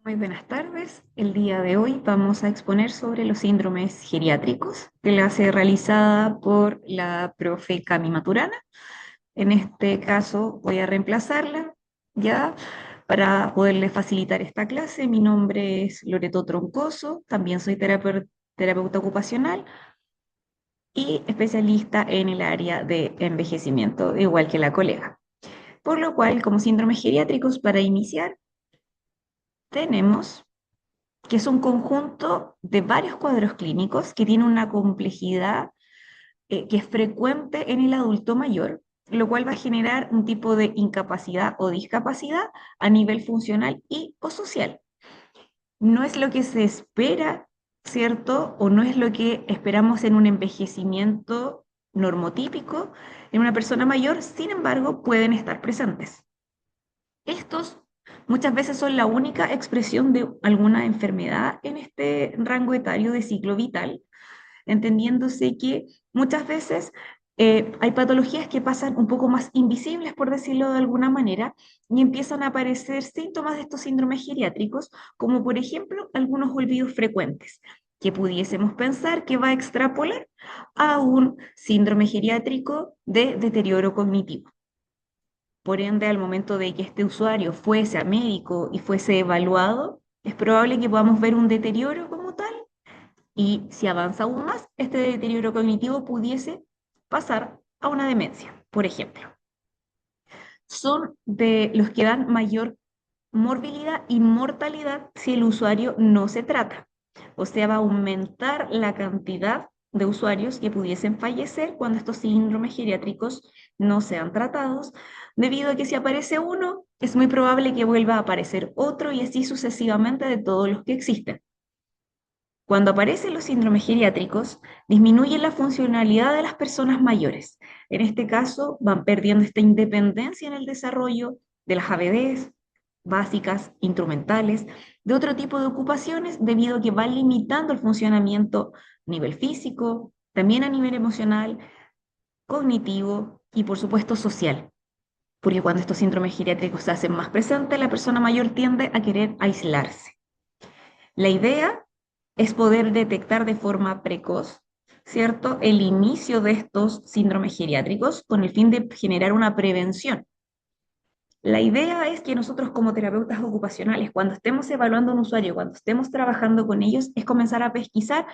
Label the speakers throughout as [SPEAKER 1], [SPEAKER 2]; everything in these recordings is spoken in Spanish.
[SPEAKER 1] Muy buenas tardes. El día de hoy vamos a exponer sobre los síndromes geriátricos, clase realizada por la profe Cami Maturana. En este caso voy a reemplazarla ya para poderle facilitar esta clase. Mi nombre es Loreto Troncoso, también soy terapeuta ocupacional y especialista en el área de envejecimiento, igual que la colega. Por lo cual, como síndromes geriátricos, para iniciar, tenemos que es un conjunto de varios cuadros clínicos que tiene una complejidad que es frecuente en el adulto mayor, lo cual va a generar un tipo de incapacidad o discapacidad a nivel funcional y o social. No es lo que se espera, ¿cierto? O no es lo que esperamos en un envejecimiento normotípico en una persona mayor, sin embargo, pueden estar presentes. Estos muchas veces son la única expresión de alguna enfermedad en este rango etario de ciclo vital, entendiéndose que muchas veces hay patologías que pasan un poco más invisibles, por decirlo de alguna manera, y empiezan a aparecer síntomas de estos síndromes geriátricos, como por ejemplo algunos olvidos frecuentes, que pudiésemos pensar que va a extrapolar a un síndrome geriátrico de deterioro cognitivo. Por ende, al momento de que este usuario fuese a médico y fuese evaluado, es probable que podamos ver un deterioro como tal y si avanza aún más, este deterioro cognitivo pudiese pasar a una demencia, por ejemplo. Son de los que dan mayor morbilidad y mortalidad si el usuario no se trata. O sea, va a aumentar la cantidad de usuarios que pudiesen fallecer cuando estos síndromes geriátricos no sean tratados, debido a que si aparece uno, es muy probable que vuelva a aparecer otro y así sucesivamente de todos los que existen. Cuando aparecen los síndromes geriátricos, disminuye la funcionalidad de las personas mayores. En este caso, van perdiendo esta independencia en el desarrollo de las habilidades básicas, instrumentales, de otro tipo de ocupaciones, debido a que van limitando el funcionamiento a nivel físico, también a nivel emocional, cognitivo y, por supuesto, social. Porque cuando estos síndromes geriátricos se hacen más presentes, la persona mayor tiende a querer aislarse. La idea es poder detectar de forma precoz, ¿cierto?, el inicio de estos síndromes geriátricos con el fin de generar una prevención. La idea es que nosotros como terapeutas ocupacionales, cuando estemos evaluando a un usuario, cuando estemos trabajando con ellos, es comenzar a pesquisar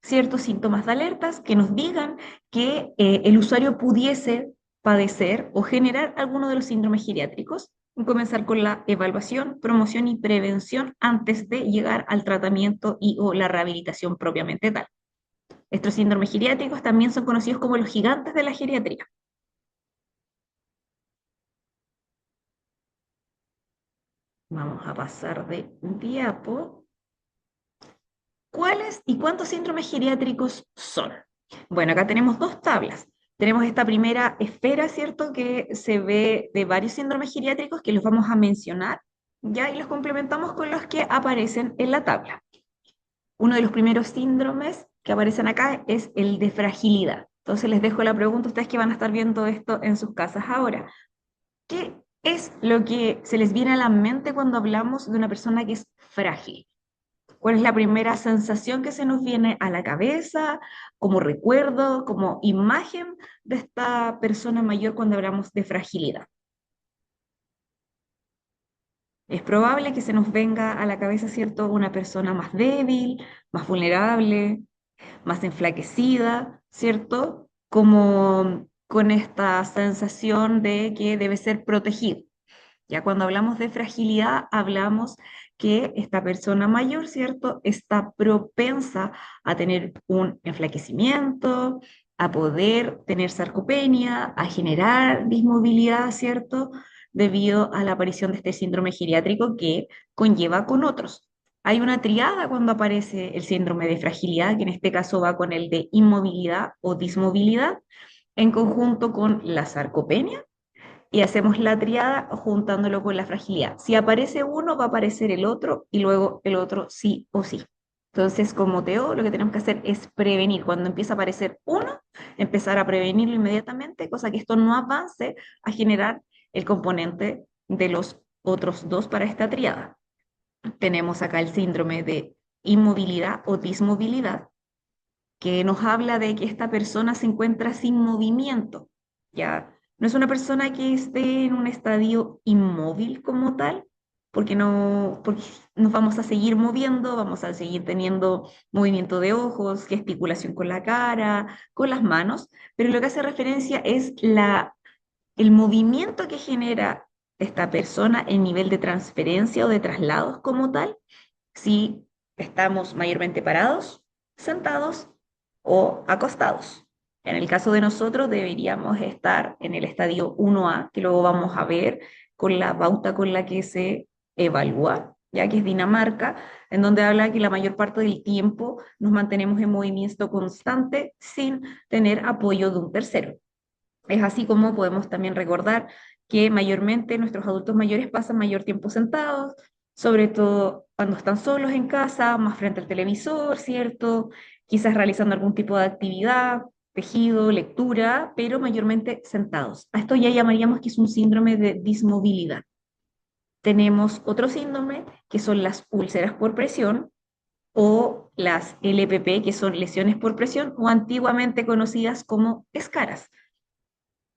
[SPEAKER 1] ciertos síntomas de alertas que nos digan que el usuario pudiese padecer o generar alguno de los síndromes geriátricos y comenzar con la evaluación, promoción y prevención antes de llegar al tratamiento y o la rehabilitación propiamente tal. Estos síndromes geriátricos también son conocidos como los gigantes de la geriatría. Vamos a pasar de diapo. ¿Cuáles y cuántos síndromes geriátricos son? Bueno, acá tenemos dos tablas. Tenemos esta primera esfera, ¿cierto? Que se ve de varios síndromes geriátricos que los vamos a mencionar, ¿ya? Y los complementamos con los que aparecen en la tabla. Uno de los primeros síndromes que aparecen acá es el de fragilidad. Entonces les dejo la pregunta a ustedes que van a estar viendo esto en sus casas ahora. ¿Qué es lo que se les viene a la mente cuando hablamos de una persona que es frágil? ¿Cuál es la primera sensación que se nos viene a la cabeza, como recuerdo, como imagen de esta persona mayor cuando hablamos de fragilidad? Es probable que se nos venga a la cabeza, ¿cierto?, una persona más débil, más vulnerable, más enflaquecida, ¿cierto? Como con esta sensación de que debe ser protegido. Ya cuando hablamos de fragilidad, hablamos que esta persona mayor, ¿cierto?, está propensa a tener un enflaquecimiento, a poder tener sarcopenia, a generar dismovilidad, ¿cierto?, debido a la aparición de este síndrome geriátrico que conlleva con otros. Hay una triada cuando aparece el síndrome de fragilidad, que en este caso va con el de inmovilidad o dismovilidad, en conjunto con la sarcopenia y hacemos la triada juntándolo con la fragilidad. Si aparece uno, va a aparecer el otro y luego el otro sí o sí. Entonces, como TO, lo que tenemos que hacer es prevenir. Cuando empieza a aparecer uno, empezar a prevenirlo inmediatamente, cosa que esto no avance a generar el componente de los otros dos para esta triada. Tenemos acá el síndrome de inmovilidad o dismovilidad, que nos habla de que esta persona se encuentra sin movimiento, ¿ya? No es una persona que esté en un estadio inmóvil como tal, porque nos vamos a seguir moviendo, vamos a seguir teniendo movimiento de ojos, gesticulación con la cara, con las manos, pero lo que hace referencia es el movimiento que genera esta persona en nivel de transferencia o de traslados como tal, si estamos mayormente parados, sentados o acostados. En el caso de nosotros deberíamos estar en el estadio 1A, que luego vamos a ver con la pauta con la que se evalúa, ya que es Dinamarca, en donde habla que la mayor parte del tiempo nos mantenemos en movimiento constante sin tener apoyo de un tercero. Es así como podemos también recordar que mayormente nuestros adultos mayores pasan mayor tiempo sentados, sobre todo cuando están solos en casa, más frente al televisor, ¿cierto? Quizás realizando algún tipo de actividad, tejido, lectura, pero mayormente sentados. A esto ya llamaríamos que es un síndrome de dismovilidad. Tenemos otro síndrome que son las úlceras por presión o las LPP, que son lesiones por presión o antiguamente conocidas como escaras.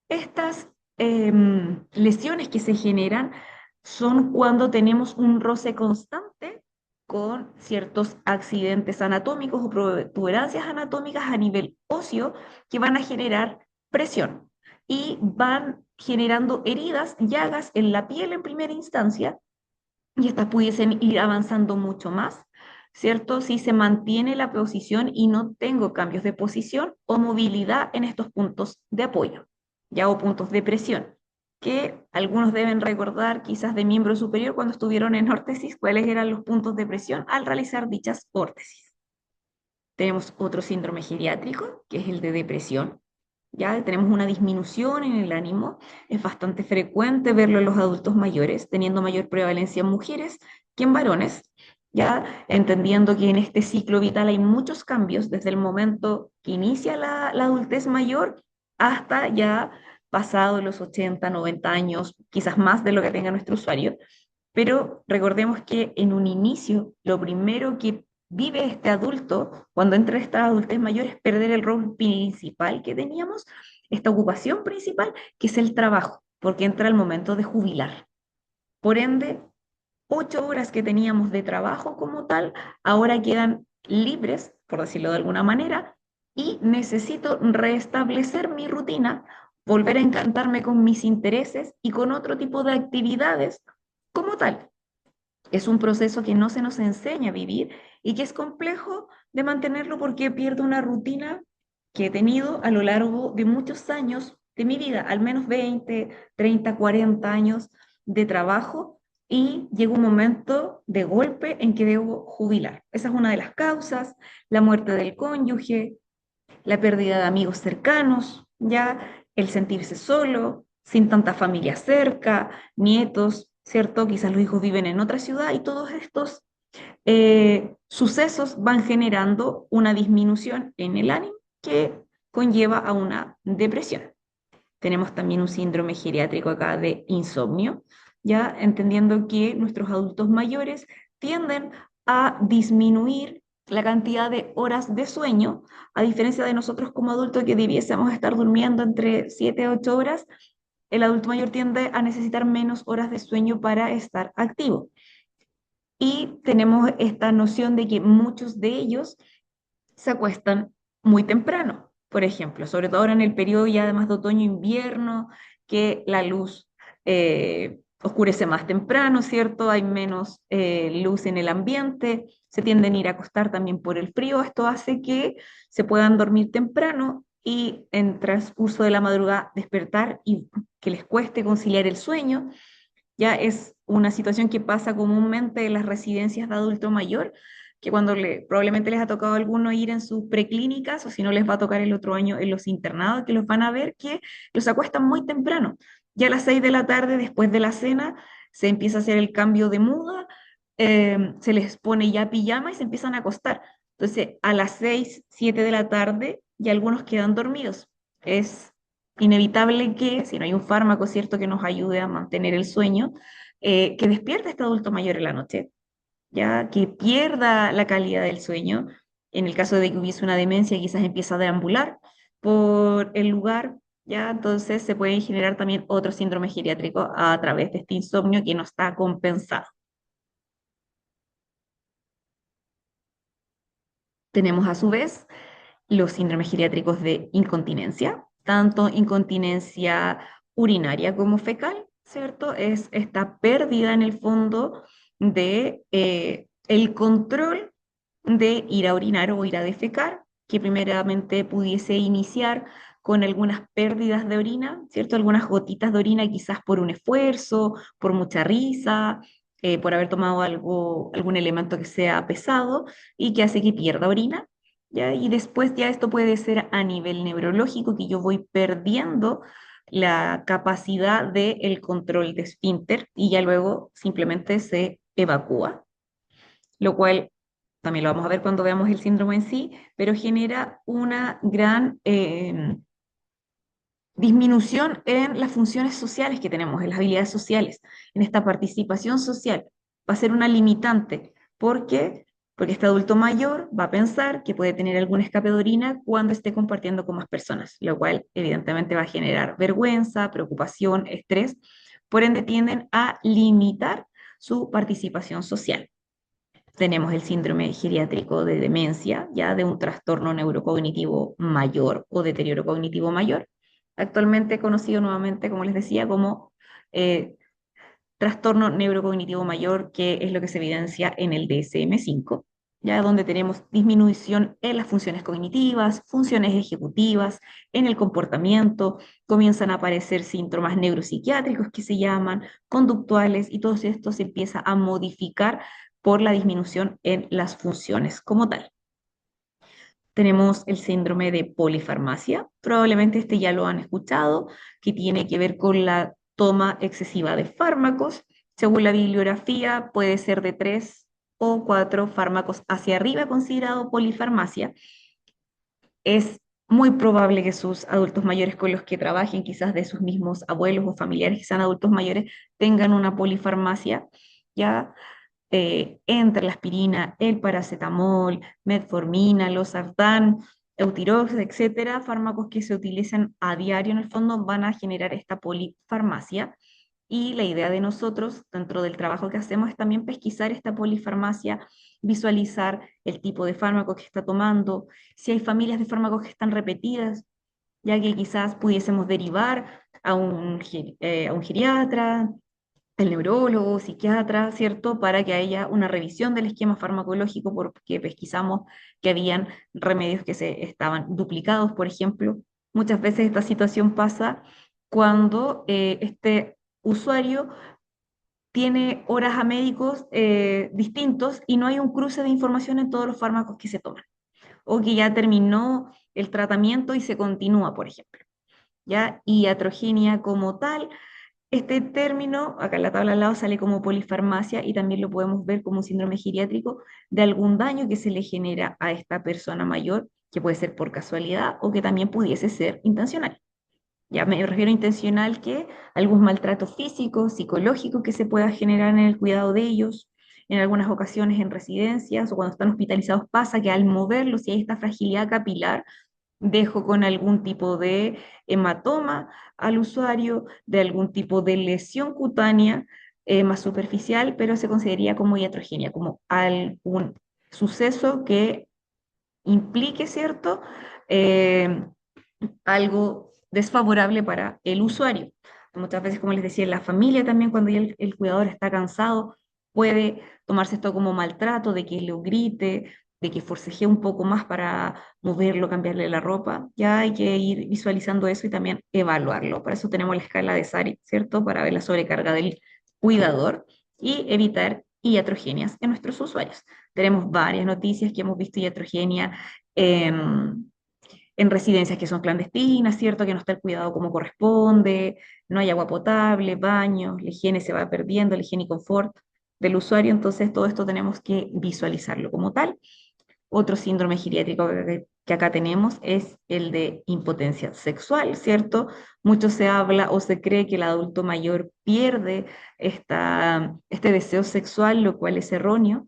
[SPEAKER 1] Estas lesiones que se generan son cuando tenemos un roce constante con ciertos accidentes anatómicos o protuberancias anatómicas a nivel óseo que van a generar presión y van generando heridas, llagas en la piel en primera instancia, y estas pudiesen ir avanzando mucho más, ¿cierto? Si se mantiene la posición y no tengo cambios de posición o movilidad en estos puntos de apoyo, ya o puntos de presión, que algunos deben recordar quizás de miembro superior cuando estuvieron en órtesis, cuáles eran los puntos de presión al realizar dichas órtesis. Tenemos otro síndrome geriátrico, que es el de depresión. Ya tenemos una disminución en el ánimo. Es bastante frecuente verlo en los adultos mayores, teniendo mayor prevalencia en mujeres que en varones. Ya entendiendo que en este ciclo vital hay muchos cambios desde el momento que inicia la adultez mayor hasta ya pasado los 80, 90 años, quizás más de lo que tenga nuestro usuario. Pero recordemos que en un inicio, lo primero que vive este adulto cuando entra a esta adultez mayor es perder el rol principal que teníamos, esta ocupación principal, que es el trabajo, porque entra el momento de jubilar. Por ende, 8 horas que teníamos de trabajo como tal, ahora quedan libres, por decirlo de alguna manera, y necesito restablecer mi rutina, volver a encantarme con mis intereses y con otro tipo de actividades como tal. Es un proceso que no se nos enseña a vivir y que es complejo de mantenerlo porque pierdo una rutina que he tenido a lo largo de muchos años de mi vida, al menos 20, 30, 40 años de trabajo, y llega un momento de golpe en que debo jubilar. Esa es una de las causas, la muerte del cónyuge, la pérdida de amigos cercanos, ya el sentirse solo, sin tanta familia cerca, nietos, ¿cierto? Quizás los hijos viven en otra ciudad y todos estos sucesos van generando una disminución en el ánimo que conlleva a una depresión. Tenemos también un síndrome geriátrico acá de insomnio, ya entendiendo que nuestros adultos mayores tienden a disminuir la cantidad de horas de sueño, a diferencia de nosotros como adultos que debiésemos estar durmiendo entre 7 a 8 horas, el adulto mayor tiende a necesitar menos horas de sueño para estar activo. Y tenemos esta noción de que muchos de ellos se acuestan muy temprano, por ejemplo, sobre todo ahora en el periodo ya además de otoño-invierno, que la luz oscurece más temprano, ¿cierto? Hay menos luz en el ambiente, se tienden a ir a acostar también por el frío, esto hace que se puedan dormir temprano y en transcurso de la madrugada despertar y que les cueste conciliar el sueño. Ya es una situación que pasa comúnmente en las residencias de adulto mayor, que cuando probablemente les ha tocado a alguno ir en sus preclínicas o si no les va a tocar el otro año en los internados, que los van a ver que los acuestan muy temprano. Ya a las 6 de la tarde, después de la cena, se empieza a hacer el cambio de muda, se les pone ya pijama y se empiezan a acostar. Entonces, a las 6 7 de la tarde, ya algunos quedan dormidos. Es inevitable que, si no hay un fármaco, ¿cierto?, que nos ayude a mantener el sueño, que despierte este adulto mayor en la noche. ya que pierda la calidad del sueño. En el caso de que hubiese una demencia, quizás empieza a deambular por el lugar, ya entonces se pueden generar también otros síndromes geriátricos a través de este insomnio que no está compensado. Tenemos a su vez los síndromes geriátricos de incontinencia, tanto incontinencia urinaria como fecal, ¿cierto? Es esta pérdida en el fondo de el control de ir a orinar o ir a defecar, que primeramente pudiese iniciar con algunas pérdidas de orina, ¿cierto? Algunas gotitas de orina quizás por un esfuerzo, por mucha risa, por haber tomado algo, algún elemento que sea pesado y que hace que pierda orina. ¿Ya? Y después ya esto puede ser a nivel neurológico, que yo voy perdiendo la capacidad del control de esfínter y ya luego simplemente se evacúa, lo cual también lo vamos a ver cuando veamos el síndrome en sí, pero genera una gran disminución en las funciones sociales que tenemos, en las habilidades sociales, en esta participación social. Va a ser una limitante. ¿Por qué? Porque este adulto mayor va a pensar que puede tener algún escape de orina cuando esté compartiendo con más personas, lo cual evidentemente va a generar vergüenza, preocupación, estrés. Por ende, tienden a limitar su participación social. Tenemos el síndrome geriátrico de demencia, ya de un trastorno neurocognitivo mayor o deterioro cognitivo mayor, actualmente conocido nuevamente, como les decía, como eh, trastorno neurocognitivo mayor, que es lo que se evidencia en el DSM-5, ya donde tenemos disminución en las funciones cognitivas, funciones ejecutivas, en el comportamiento, comienzan a aparecer síntomas neuropsiquiátricos que se llaman conductuales y todo esto se empieza a modificar por la disminución en las funciones como tal. Tenemos el síndrome de polifarmacia, probablemente este ya lo han escuchado, que tiene que ver con la toma excesiva de fármacos. Según la bibliografía, puede ser de 3 o 4 fármacos hacia arriba considerado polifarmacia. Es muy probable que sus adultos mayores con los que trabajen, quizás de sus mismos abuelos o familiares que sean adultos mayores, tengan una polifarmacia, ¿ya? Entre la aspirina, el paracetamol, metformina, losartán, eutirox, etcétera, fármacos que se utilizan a diario en el fondo van a generar esta polifarmacia. Y la idea de nosotros, dentro del trabajo que hacemos, es también pesquisar esta polifarmacia, visualizar el tipo de fármaco que está tomando, si hay familias de fármacos que están repetidas, ya que quizás pudiésemos derivar a un geriatra, el neurólogo, psiquiatra, ¿cierto? Para que haya una revisión del esquema farmacológico porque pesquisamos que habían remedios que se estaban duplicados, por ejemplo. Muchas veces esta situación pasa cuando este usuario tiene horas a médicos distintos y no hay un cruce de información en todos los fármacos que se toman, o que ya terminó el tratamiento y se continúa, por ejemplo. ¿Ya? Y iatrogenia como tal, este término, acá en la tabla al lado sale como polifarmacia y también lo podemos ver como un síndrome geriátrico de algún daño que se le genera a esta persona mayor, que puede ser por casualidad o que también pudiese ser intencional. Ya me refiero a intencional que algún maltrato físico, psicológico que se pueda generar en el cuidado de ellos. En algunas ocasiones en residencias o cuando están hospitalizados pasa que al moverlos, si hay esta fragilidad capilar, dejo con algún tipo de hematoma al usuario, de algún tipo de lesión cutánea más superficial, pero se consideraría como iatrogenia, como algún suceso que implique, ¿cierto? Eh, algo desfavorable para el usuario. Muchas veces, como les decía, en la familia también, cuando ya el cuidador está cansado, puede tomarse esto como maltrato, de que lo grite, de que forcejee un poco más para moverlo, cambiarle la ropa. Ya hay que ir visualizando eso y también evaluarlo. Para eso tenemos la escala de SARI, ¿cierto? Para ver la sobrecarga del cuidador y evitar iatrogenias en nuestros usuarios. Tenemos varias noticias que hemos visto iatrogenia en residencias que son clandestinas, ¿cierto? Que no está el cuidado como corresponde, no hay agua potable, baños, la higiene se va perdiendo, la higiene y confort del usuario, entonces todo esto tenemos que visualizarlo como tal. Otro síndrome geriátrico que acá tenemos es el de impotencia sexual, ¿cierto? Mucho se habla o se cree que el adulto mayor pierde este deseo sexual, lo cual es erróneo.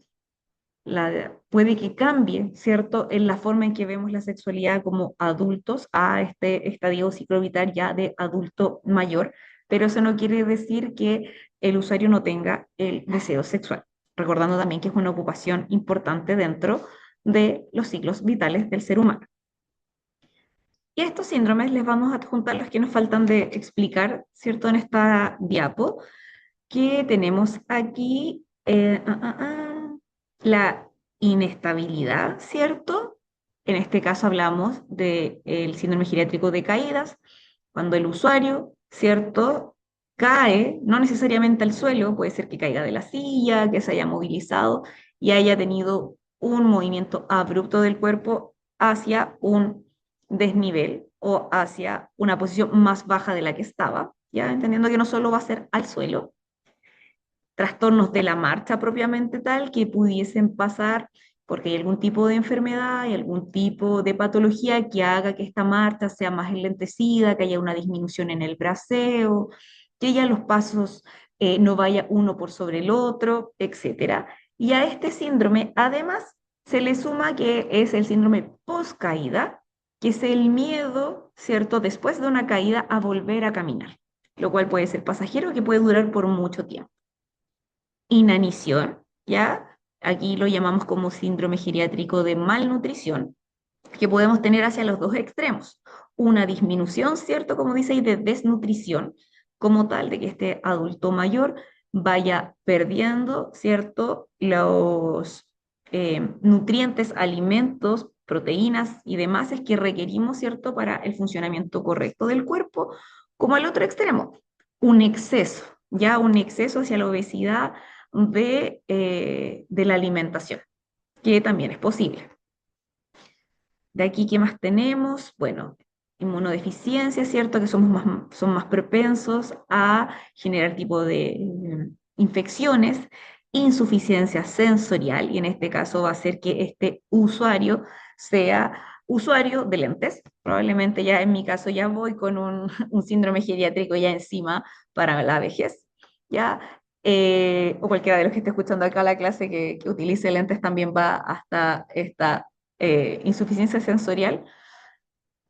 [SPEAKER 1] puede que cambie, ¿cierto?, en la forma en que vemos la sexualidad como adultos a este estadio ciclo vital ya de adulto mayor, pero eso no quiere decir que el usuario no tenga el deseo sexual, recordando también que es una ocupación importante dentro de los ciclos vitales del ser humano. Y a estos síndromes les vamos a adjuntar los que nos faltan de explicar, ¿cierto?, en esta diapo, que tenemos aquí la inestabilidad, ¿cierto? En este caso hablamos del síndrome geriátrico de caídas, cuando el usuario, ¿cierto?, cae, no necesariamente al suelo, puede ser que caiga de la silla, que se haya movilizado y haya tenido un movimiento abrupto del cuerpo hacia un desnivel o hacia una posición más baja de la que estaba, ya entendiendo que no solo va a ser al suelo, trastornos de la marcha propiamente tal que pudiesen pasar porque hay algún tipo de enfermedad, hay algún tipo de patología que haga que esta marcha sea más enlentecida, que haya una disminución en el braceo, que ya los pasos no vaya uno por sobre el otro, etcétera. Y a este síndrome, además, se le suma que es el síndrome post-caída, que es el miedo, ¿cierto?, después de una caída a volver a caminar, lo cual puede ser pasajero, que puede durar por mucho tiempo. Inanición, ¿ya? Aquí lo llamamos como síndrome geriátrico de malnutrición, que podemos tener hacia los dos extremos. Una disminución, ¿cierto? Como dice ahí, de desnutrición, como tal, de que este adulto mayor vaya perdiendo, ¿cierto? Los nutrientes, alimentos, proteínas y demás es que requerimos, ¿cierto?, para el funcionamiento correcto del cuerpo, como al otro extremo, un exceso, ya un exceso hacia la obesidad de la alimentación, que también es posible. De aquí, ¿qué más tenemos? Bueno, inmunodeficiencia, ¿cierto? Que son más propensos a generar tipo de infecciones, insuficiencia sensorial, y en este caso va a ser que este usuario sea usuario de lentes. Probablemente ya en mi caso ya voy con un síndrome geriátrico ya encima para la vejez, ¿ya? O cualquiera de los que esté escuchando acá la clase que utilice lentes también va hasta esta insuficiencia sensorial,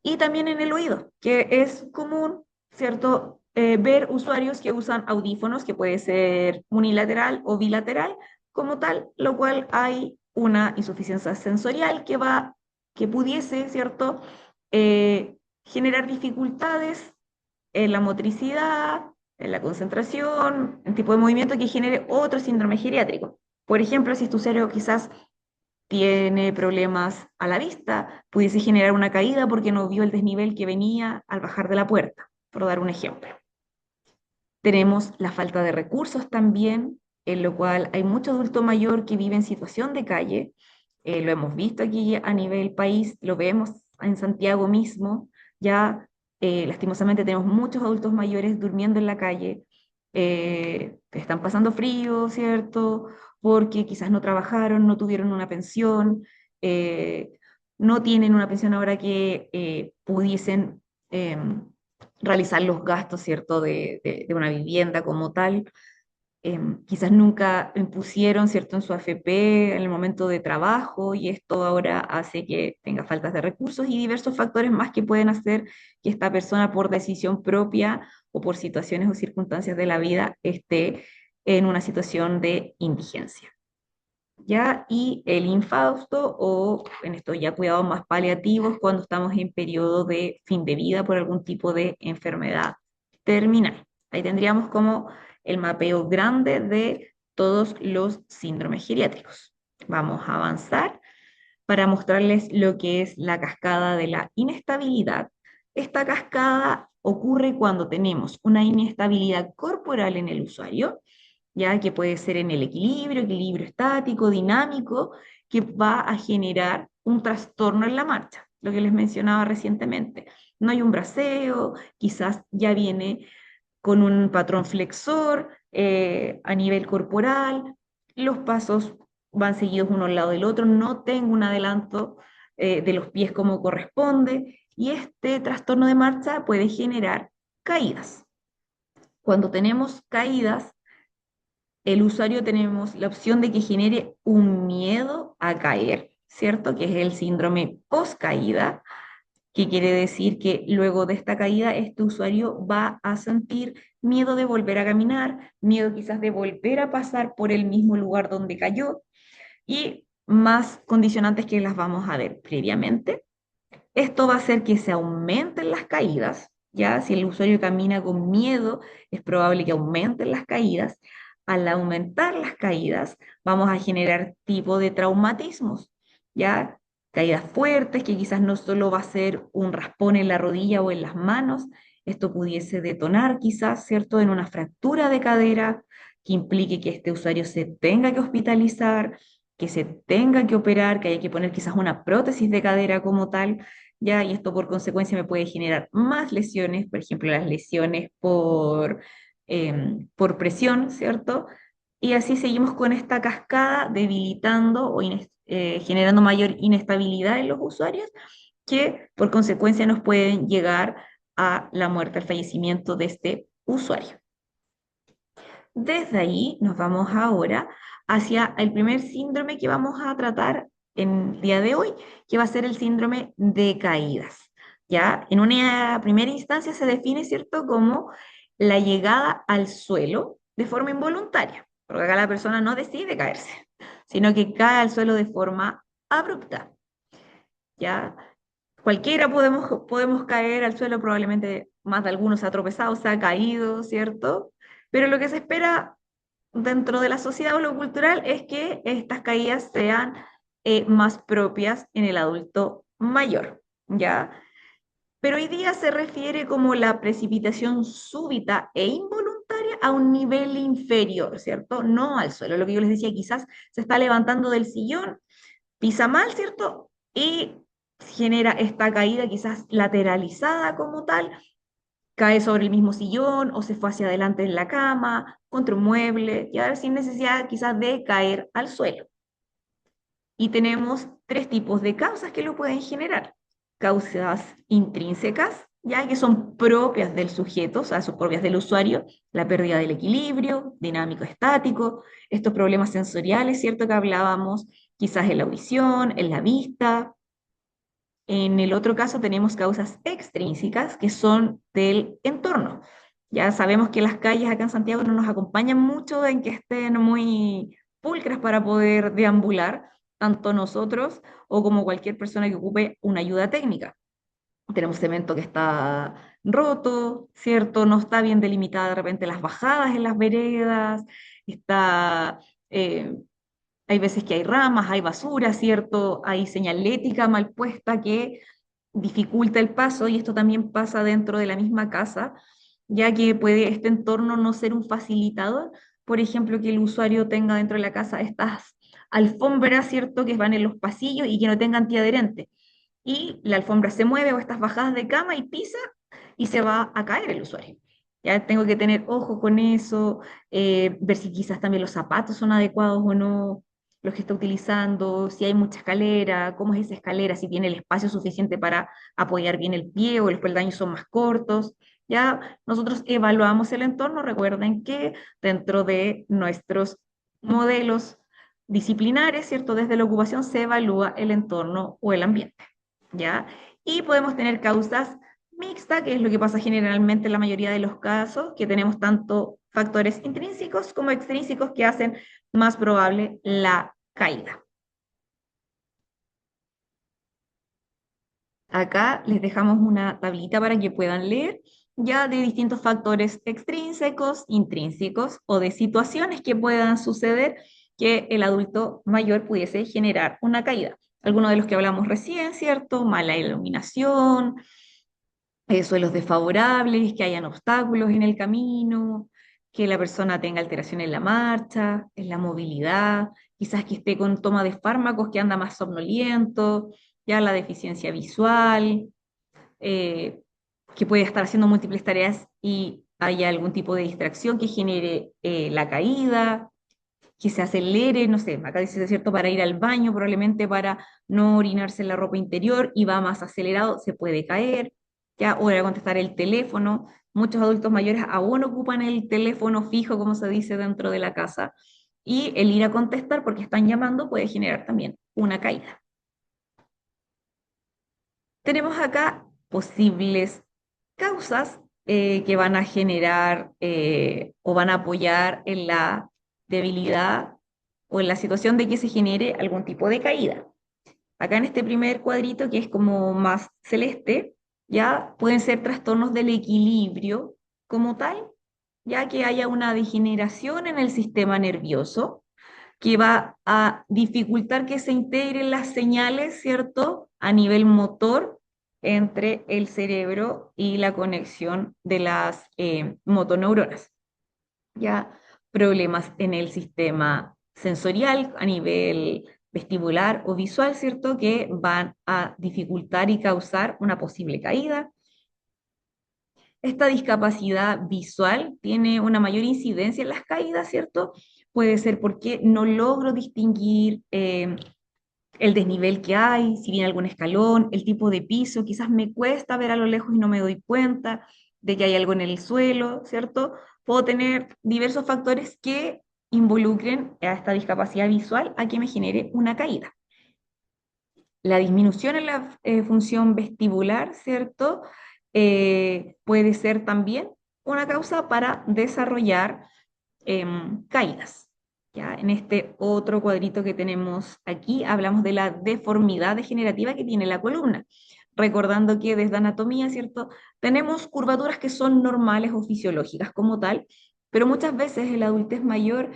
[SPEAKER 1] y también en el oído, que es común, ¿cierto? Ver usuarios que usan audífonos, que puede ser unilateral o bilateral, como tal, lo cual hay una insuficiencia sensorial que pudiese, ¿cierto? Generar dificultades en la motricidad, en la concentración, en tipo de movimiento que genere otro síndrome geriátrico. Por ejemplo, si tu cerebro quizás tiene problemas a la vista, pudiese generar una caída porque no vio el desnivel que venía al bajar de la puerta, por dar un ejemplo. Tenemos la falta de recursos también, en lo cual hay mucho adulto mayor que vive en situación de calle. Lo hemos visto aquí a nivel país, lo vemos en Santiago mismo, ya lastimosamente tenemos muchos adultos mayores durmiendo en la calle, que están pasando frío, ¿cierto? Porque quizás no trabajaron, no tuvieron una pensión, eh, no tienen una pensión ahora que pudiesen realizar los gastos, ¿cierto?, de una vivienda como tal. Quizás nunca impusieron, ¿cierto?, en su AFP en el momento de trabajo, y esto ahora hace que tenga faltas de recursos y diversos factores más que pueden hacer que esta persona por decisión propia o por situaciones o circunstancias de la vida esté en una situación de indigencia. ¿Ya? Y el infausto, o en esto ya cuidados más paliativos, cuando estamos en periodo de fin de vida por algún tipo de enfermedad terminal. Ahí tendríamos como el mapeo grande de todos los síndromes geriátricos. Vamos a avanzar para mostrarles lo que es la cascada de la inestabilidad. Esta cascada ocurre cuando tenemos una inestabilidad corporal en el usuario, ya que puede ser en el equilibrio, equilibrio estático, dinámico, que va a generar un trastorno en la marcha, lo que les mencionaba recientemente. No hay un braceo, quizás ya viene con un patrón flexor a nivel corporal, los pasos van seguidos uno al lado del otro, no tengo un adelanto de los pies como corresponde, y este trastorno de marcha puede generar caídas. Cuando tenemos caídas, el usuario tenemos la opción de que genere un miedo a caer, ¿cierto? Que es el síndrome post caída, que quiere decir que luego de esta caída este usuario va a sentir miedo de volver a caminar, miedo quizás de volver a pasar por el mismo lugar donde cayó y más condicionantes que las vamos a ver previamente. Esto va a hacer que se aumenten las caídas, ya si el usuario camina con miedo, es probable que aumenten las caídas. Al aumentar las caídas, vamos a generar tipo de traumatismos, ya caídas fuertes, que quizás no solo va a ser un raspón en la rodilla o en las manos, esto pudiese detonar quizás, ¿cierto?, en una fractura de cadera que implique que este usuario se tenga que hospitalizar, que se tenga que operar, que haya que poner quizás una prótesis de cadera como tal, ¿ya? Y esto por consecuencia me puede generar más lesiones, por ejemplo, las lesiones por presión, ¿cierto? Y así seguimos con esta cascada debilitando o generando mayor inestabilidad en los usuarios que por consecuencia nos pueden llegar a la muerte, al fallecimiento de este usuario. Desde ahí nos vamos ahora hacia el primer síndrome que vamos a tratar en el día de hoy, que va a ser el síndrome de caídas. Ya, en una primera instancia se define, ¿cierto?, como la llegada al suelo de forma involuntaria, porque acá la persona no decide caerse, sino que cae al suelo de forma abrupta. Ya, cualquiera podemos caer al suelo, probablemente más de algunos se ha tropezado, se ha caído, ¿cierto? Pero lo que se espera dentro de la sociedad o lo cultural es que estas caídas sean más propias en el adulto mayor, ¿ya? Pero hoy día se refiere como la precipitación súbita e involuntaria a un nivel inferior, ¿cierto? No al suelo. Lo que yo les decía, quizás se está levantando del sillón, pisa mal, ¿cierto? Y genera esta caída quizás lateralizada como tal, cae sobre el mismo sillón o se fue hacia adelante en la cama, contra un mueble, ya sin necesidad quizás de caer al suelo. Y tenemos tres tipos de causas que lo pueden generar. Causas intrínsecas, ya que son propias del sujeto, o sea, son propias del usuario, la pérdida del equilibrio, dinámico estático, estos problemas sensoriales, ¿cierto? Que hablábamos quizás en la audición, en la vista. En el otro caso tenemos causas extrínsecas que son del entorno. Ya sabemos que las calles acá en Santiago no nos acompañan mucho en que estén muy pulcras para poder deambular, tanto nosotros o como cualquier persona que ocupe una ayuda técnica. Tenemos cemento que está roto, ¿cierto? No está bien delimitada de repente las bajadas en las veredas, está eh, hay veces que hay ramas, hay basura, ¿cierto? Hay señalética mal puesta que dificulta el paso y esto también pasa dentro de la misma casa, ya que puede este entorno no ser un facilitador. Por ejemplo, que el usuario tenga dentro de la casa estas alfombras, ¿cierto? Que van en los pasillos y que no tengan antiadherente. Y la alfombra se mueve o estas bajadas de cama y pisa y se va a caer el usuario. Ya tengo que tener ojo con eso, ver si quizás también los zapatos son adecuados o no, los que está utilizando, si hay mucha escalera, cómo es esa escalera, si tiene el espacio suficiente para apoyar bien el pie o los peldaños son más cortos. Ya nosotros evaluamos el entorno, recuerden que dentro de nuestros modelos disciplinares, ¿cierto? Desde la ocupación se evalúa el entorno o el ambiente. ¿Ya? Y podemos tener causas mixtas, que es lo que pasa generalmente en la mayoría de los casos, que tenemos tanto factores intrínsecos como extrínsecos que hacen más probable la caída. Acá les dejamos una tablita para que puedan leer ya de distintos factores extrínsecos, intrínsecos o de situaciones que puedan suceder que el adulto mayor pudiese generar una caída. Algunos de los que hablamos recién, ¿cierto? Mala iluminación, suelos desfavorables, que hayan obstáculos en el camino, que la persona tenga alteración en la marcha, en la movilidad, quizás que esté con toma de fármacos, que anda más somnoliento, ya la deficiencia visual, eh, que puede estar haciendo múltiples tareas y haya algún tipo de distracción que genere la caída, que se acelere, no sé, acá dice, ¿cierto?, para ir al baño, probablemente para no orinarse en la ropa interior y va más acelerado, se puede caer, ya, o a contestar el teléfono, muchos adultos mayores aún ocupan el teléfono fijo, como se dice, dentro de la casa, y el ir a contestar porque están llamando puede generar también una caída. Tenemos acá posibles causas que van a generar o van a apoyar en la debilidad o en la situación de que se genere algún tipo de caída. Acá en este primer cuadrito, que es como más celeste, ya pueden ser trastornos del equilibrio como tal, ya que haya una degeneración en el sistema nervioso que va a dificultar que se integren las señales, ¿cierto? A nivel motor entre el cerebro y la conexión de las motoneuronas. Ya problemas en el sistema sensorial a nivel vestibular o visual, ¿cierto? Que van a dificultar y causar una posible caída. Esta discapacidad visual tiene una mayor incidencia en las caídas, ¿cierto? Puede ser porque no logro distinguir el desnivel que hay, si viene algún escalón, el tipo de piso, quizás me cuesta ver a lo lejos y no me doy cuenta de que hay algo en el suelo, ¿cierto? Puedo tener diversos factores que involucren a esta discapacidad visual a que me genere una caída. La disminución en la función vestibular, ¿cierto? Puede ser también una causa para desarrollar caídas. ¿Ya? En este otro cuadrito que tenemos aquí hablamos de la deformidad degenerativa que tiene la columna, recordando que desde anatomía, ¿cierto? Tenemos curvaturas que son normales o fisiológicas como tal, pero muchas veces en la adultez mayor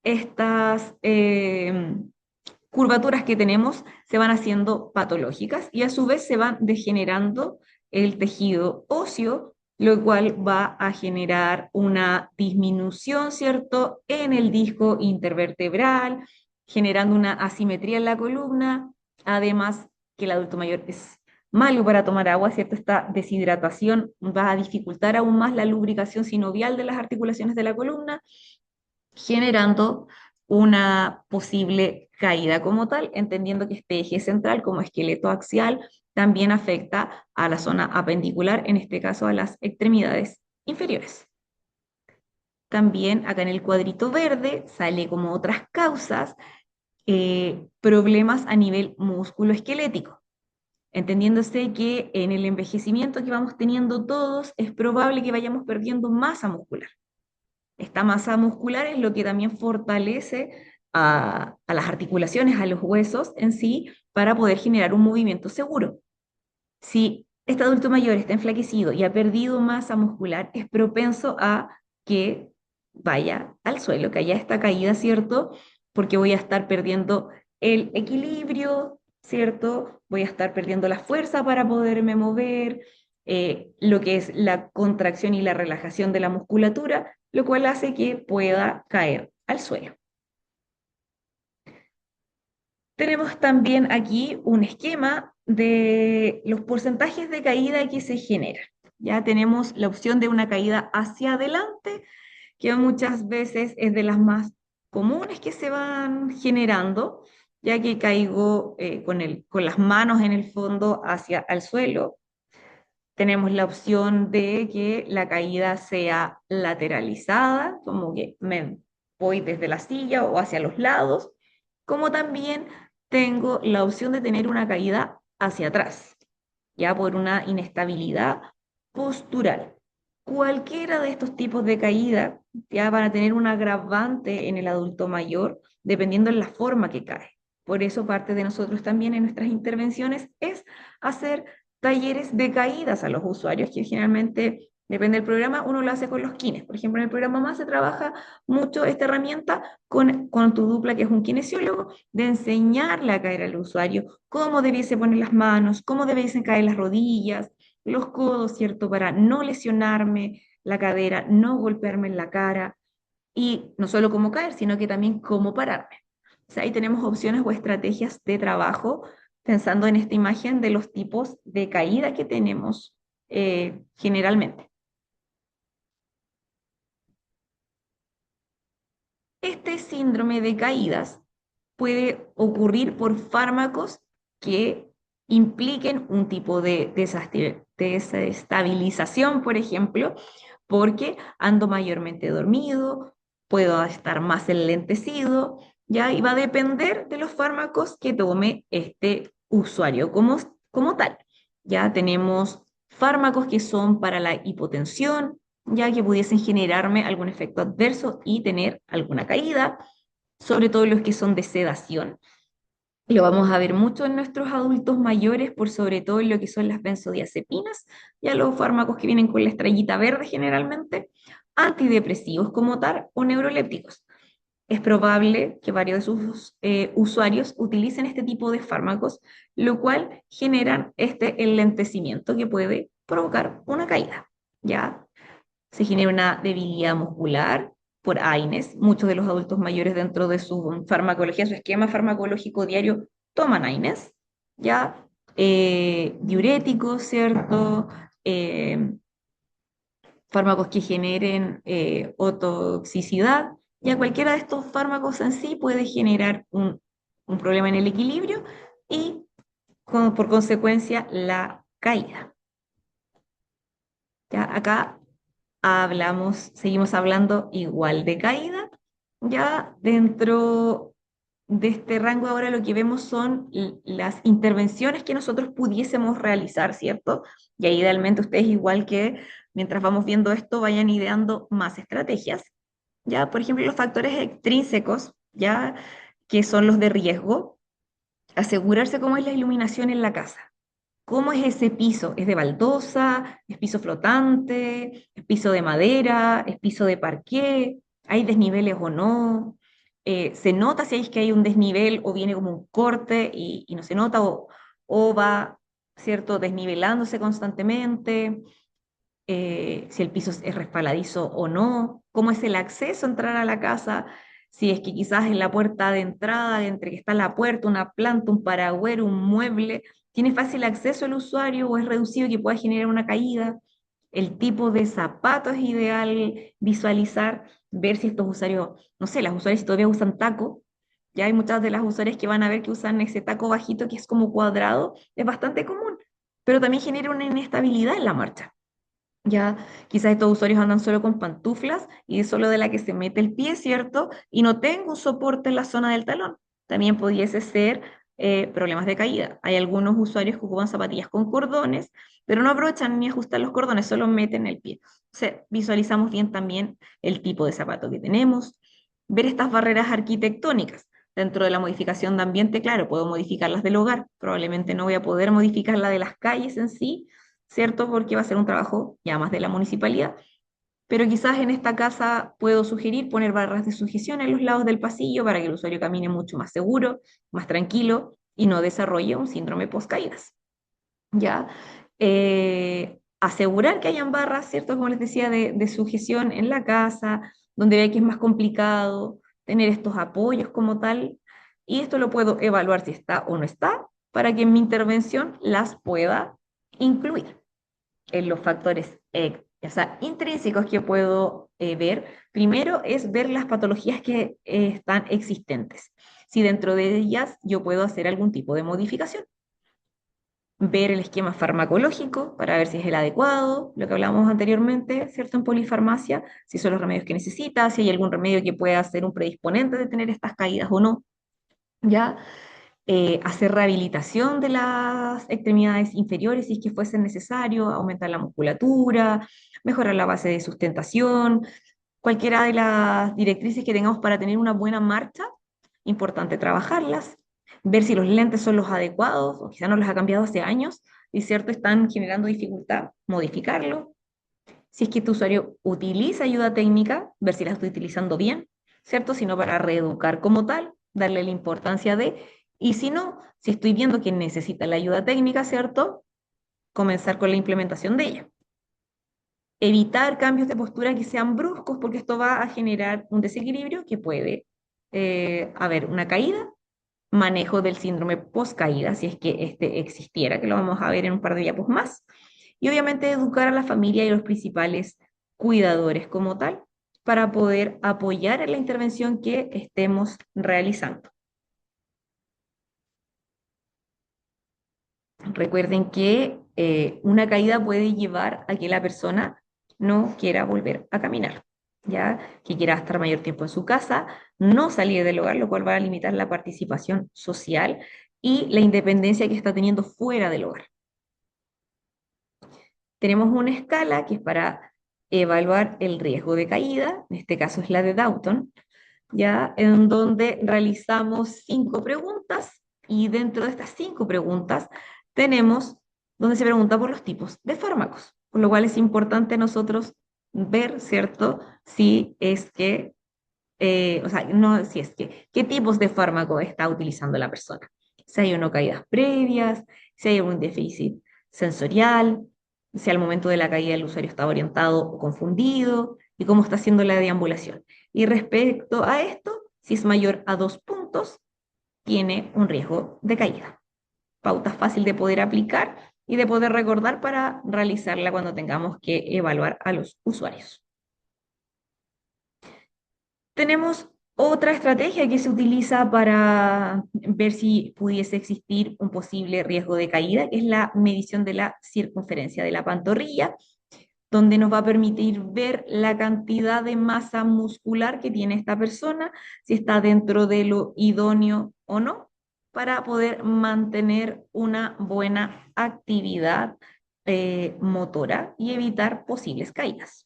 [SPEAKER 1] estas curvaturas que tenemos se van haciendo patológicas y a su vez se van degenerando el tejido óseo, lo cual va a generar una disminución, ¿cierto?, en el disco intervertebral, generando una asimetría en la columna, además que el adulto mayor es malo para tomar agua, ¿cierto? Esta deshidratación va a dificultar aún más la lubricación sinovial de las articulaciones de la columna, generando una posible caída como tal, entendiendo que este eje central como esqueleto axial también afecta a la zona apendicular, en este caso a las extremidades inferiores. También acá en el cuadrito verde sale como otras causas problemas a nivel musculoesquelético, entendiéndose que en el envejecimiento que vamos teniendo todos es probable que vayamos perdiendo masa muscular. Esta masa muscular es lo que también fortalece a las articulaciones, a los huesos en sí, para poder generar un movimiento seguro. Si este adulto mayor está enflaquecido y ha perdido masa muscular, es propenso a que vaya al suelo, que haya esta caída, ¿cierto? Porque voy a estar perdiendo el equilibrio, ¿cierto? Voy a estar perdiendo la fuerza para poderme mover, lo que es la contracción y la relajación de la musculatura, lo cual hace que pueda caer al suelo. Tenemos también aquí un esquema de los porcentajes de caída que se generan. Ya tenemos la opción de una caída hacia adelante, que muchas veces es de las más comunes que se van generando, ya que caigo con las manos en el fondo hacia el suelo. Tenemos la opción de que la caída sea lateralizada, como que me voy desde la silla o hacia los lados, como también tengo la opción de tener una caída hacia atrás, ya por una inestabilidad postural. Cualquiera de estos tipos de caída ya van a tener un agravante en el adulto mayor, dependiendo de la forma que cae. Por eso parte de nosotros también en nuestras intervenciones es hacer talleres de caídas a los usuarios, que generalmente, depende del programa, uno lo hace con los kines. Por ejemplo, en el programa más se trabaja mucho esta herramienta con tu dupla, que es un kinesiólogo, de enseñarle a caer al usuario cómo debiese poner las manos, cómo debiesen caer las rodillas, los codos, ¿cierto? Para no lesionarme la cadera, no golpearme en la cara y no solo cómo caer, sino que también cómo pararme. O sea, ahí tenemos opciones o estrategias de trabajo pensando en esta imagen de los tipos de caída que tenemos generalmente. Este síndrome de caídas puede ocurrir por fármacos que impliquen un tipo de desestabilización, por ejemplo, porque ando mayormente dormido, puedo estar más enlentecido, ¿ya? Y va a depender de los fármacos que tome este usuario como tal. Ya tenemos fármacos que son para la hipotensión, ya que pudiesen generarme algún efecto adverso y tener alguna caída, sobre todo los que son de sedación. Lo vamos a ver mucho en nuestros adultos mayores, por sobre todo en lo que son las benzodiazepinas, ya los fármacos que vienen con la estrellita verde generalmente, antidepresivos como tal o neurolépticos. Es probable que varios de sus usuarios utilicen este tipo de fármacos, lo cual generan este enlentecimiento que puede provocar una caída. ¿Ya? Se genera una debilidad muscular por AINES. Muchos de los adultos mayores dentro de su farmacología, su esquema farmacológico diario, toman AINES, ¿ya? Diuréticos, ¿cierto? Eh, Fármacos que generen otoxicidad, ya cualquiera de estos fármacos en sí puede generar un problema en el equilibrio y por consecuencia la caída. ¿Ya? Acá seguimos hablando igual de caída. Ya dentro de este rango ahora lo que vemos son las intervenciones que nosotros pudiésemos realizar, ¿cierto? Y ahí idealmente ustedes igual que mientras vamos viendo esto vayan ideando más estrategias. Ya, por ejemplo, los factores extrínsecos, ya que son los de riesgo, asegurarse cómo es la iluminación en la casa. ¿Cómo es ese piso? ¿Es de baldosa? ¿Es piso flotante? ¿Es piso de madera? ¿Es piso de parqué? ¿Hay desniveles o no? ¿Se nota si es que hay un desnivel o viene como un corte y no se nota o va, ¿cierto?, desnivelándose constantemente? Si el piso es resbaladizo o no, cómo es el acceso a entrar a la casa, si es que quizás en la puerta de entrada, entre que está la puerta, una planta, un paragüero, un mueble, tiene fácil acceso el usuario o es reducido que pueda generar una caída, el tipo de zapato es ideal visualizar, ver si estos usuarios, no sé, las usuarias si todavía usan taco, ya hay muchas de las usuarias que van a ver que usan ese taco bajito que es como cuadrado, es bastante común, pero también genera una inestabilidad en la marcha. Ya quizás estos usuarios andan solo con pantuflas y es solo de la que se mete el pie, ¿cierto? Y no tengo un soporte en la zona del talón. También pudiese ser problemas de caída. Hay algunos usuarios que ocupan zapatillas con cordones, pero no aprovechan ni ajustan los cordones, solo meten el pie. O sea, visualizamos bien también el tipo de zapato que tenemos. Ver estas barreras arquitectónicas. Dentro de la modificación de ambiente, claro, puedo modificar las del hogar. Probablemente no voy a poder modificar la de las calles en sí, ¿cierto? Porque va a ser un trabajo ya más de la municipalidad, pero quizás en esta casa puedo sugerir poner barras de sujeción en los lados del pasillo para que el usuario camine mucho más seguro, más tranquilo y no desarrolle un síndrome post-caídas, ¿ya? Asegurar que hayan barras, ¿cierto? Como les decía, de sujeción en la casa, donde ve que es más complicado, tener estos apoyos como tal, y esto lo puedo evaluar si está o no está, para que en mi intervención las pueda incluir en los factores o sea, intrínsecos que puedo ver, primero es ver las patologías que están existentes. Si dentro de ellas yo puedo hacer algún tipo de modificación. Ver el esquema farmacológico para ver si es el adecuado, lo que hablábamos anteriormente, ¿cierto? En polifarmacia, si son los remedios que necesita, si hay algún remedio que pueda ser un predisponente de tener estas caídas o no, ¿ya? Hacer rehabilitación de las extremidades inferiores si es que fuese necesario, aumentar la musculatura, mejorar la base de sustentación, cualquiera de las directrices que tengamos para tener una buena marcha, importante trabajarlas, ver si los lentes son los adecuados o quizá no los ha cambiado hace años y cierto están generando dificultad, modificarlo. Si es que tu usuario utiliza ayuda técnica, ver si la está utilizando bien, ¿cierto? Sino para reeducar como tal, darle la importancia de, y si no, si estoy viendo que necesita la ayuda técnica, ¿cierto? Comenzar con la implementación de ella. Evitar cambios de postura que sean bruscos, porque esto va a generar un desequilibrio que puede haber una caída, manejo del síndrome post-caída, si es que este existiera, que lo vamos a ver en un par de diapos más, y obviamente educar a la familia y los principales cuidadores como tal, para poder apoyar en la intervención que estemos realizando. Recuerden que una caída puede llevar a que la persona no quiera volver a caminar, ¿ya? Que quiera estar mayor tiempo en su casa, no salir del hogar, lo cual va a limitar la participación social y la independencia que está teniendo fuera del hogar. Tenemos una escala que es para evaluar el riesgo de caída, en este caso es la de Downton, ¿ya? En donde realizamos 5 preguntas y dentro de estas 5 preguntas tenemos donde se pregunta por los tipos de fármacos, por lo cual es importante nosotros ver, ¿cierto? Si es que, o sea, no si es que, qué tipos de fármaco está utilizando la persona. Si hay o no caídas previas, si hay algún déficit sensorial, si al momento de la caída el usuario estaba orientado o confundido, y cómo está haciendo la deambulación. Y respecto a esto, si es mayor a 2 puntos, tiene un riesgo de caída. Pauta fácil de poder aplicar y de poder recordar para realizarla cuando tengamos que evaluar a los usuarios. Tenemos otra estrategia que se utiliza para ver si pudiese existir un posible riesgo de caída, que es la medición de la circunferencia de la pantorrilla, donde nos va a permitir ver la cantidad de masa muscular que tiene esta persona, si está dentro de lo idóneo o no, para poder mantener una buena actividad motora y evitar posibles caídas.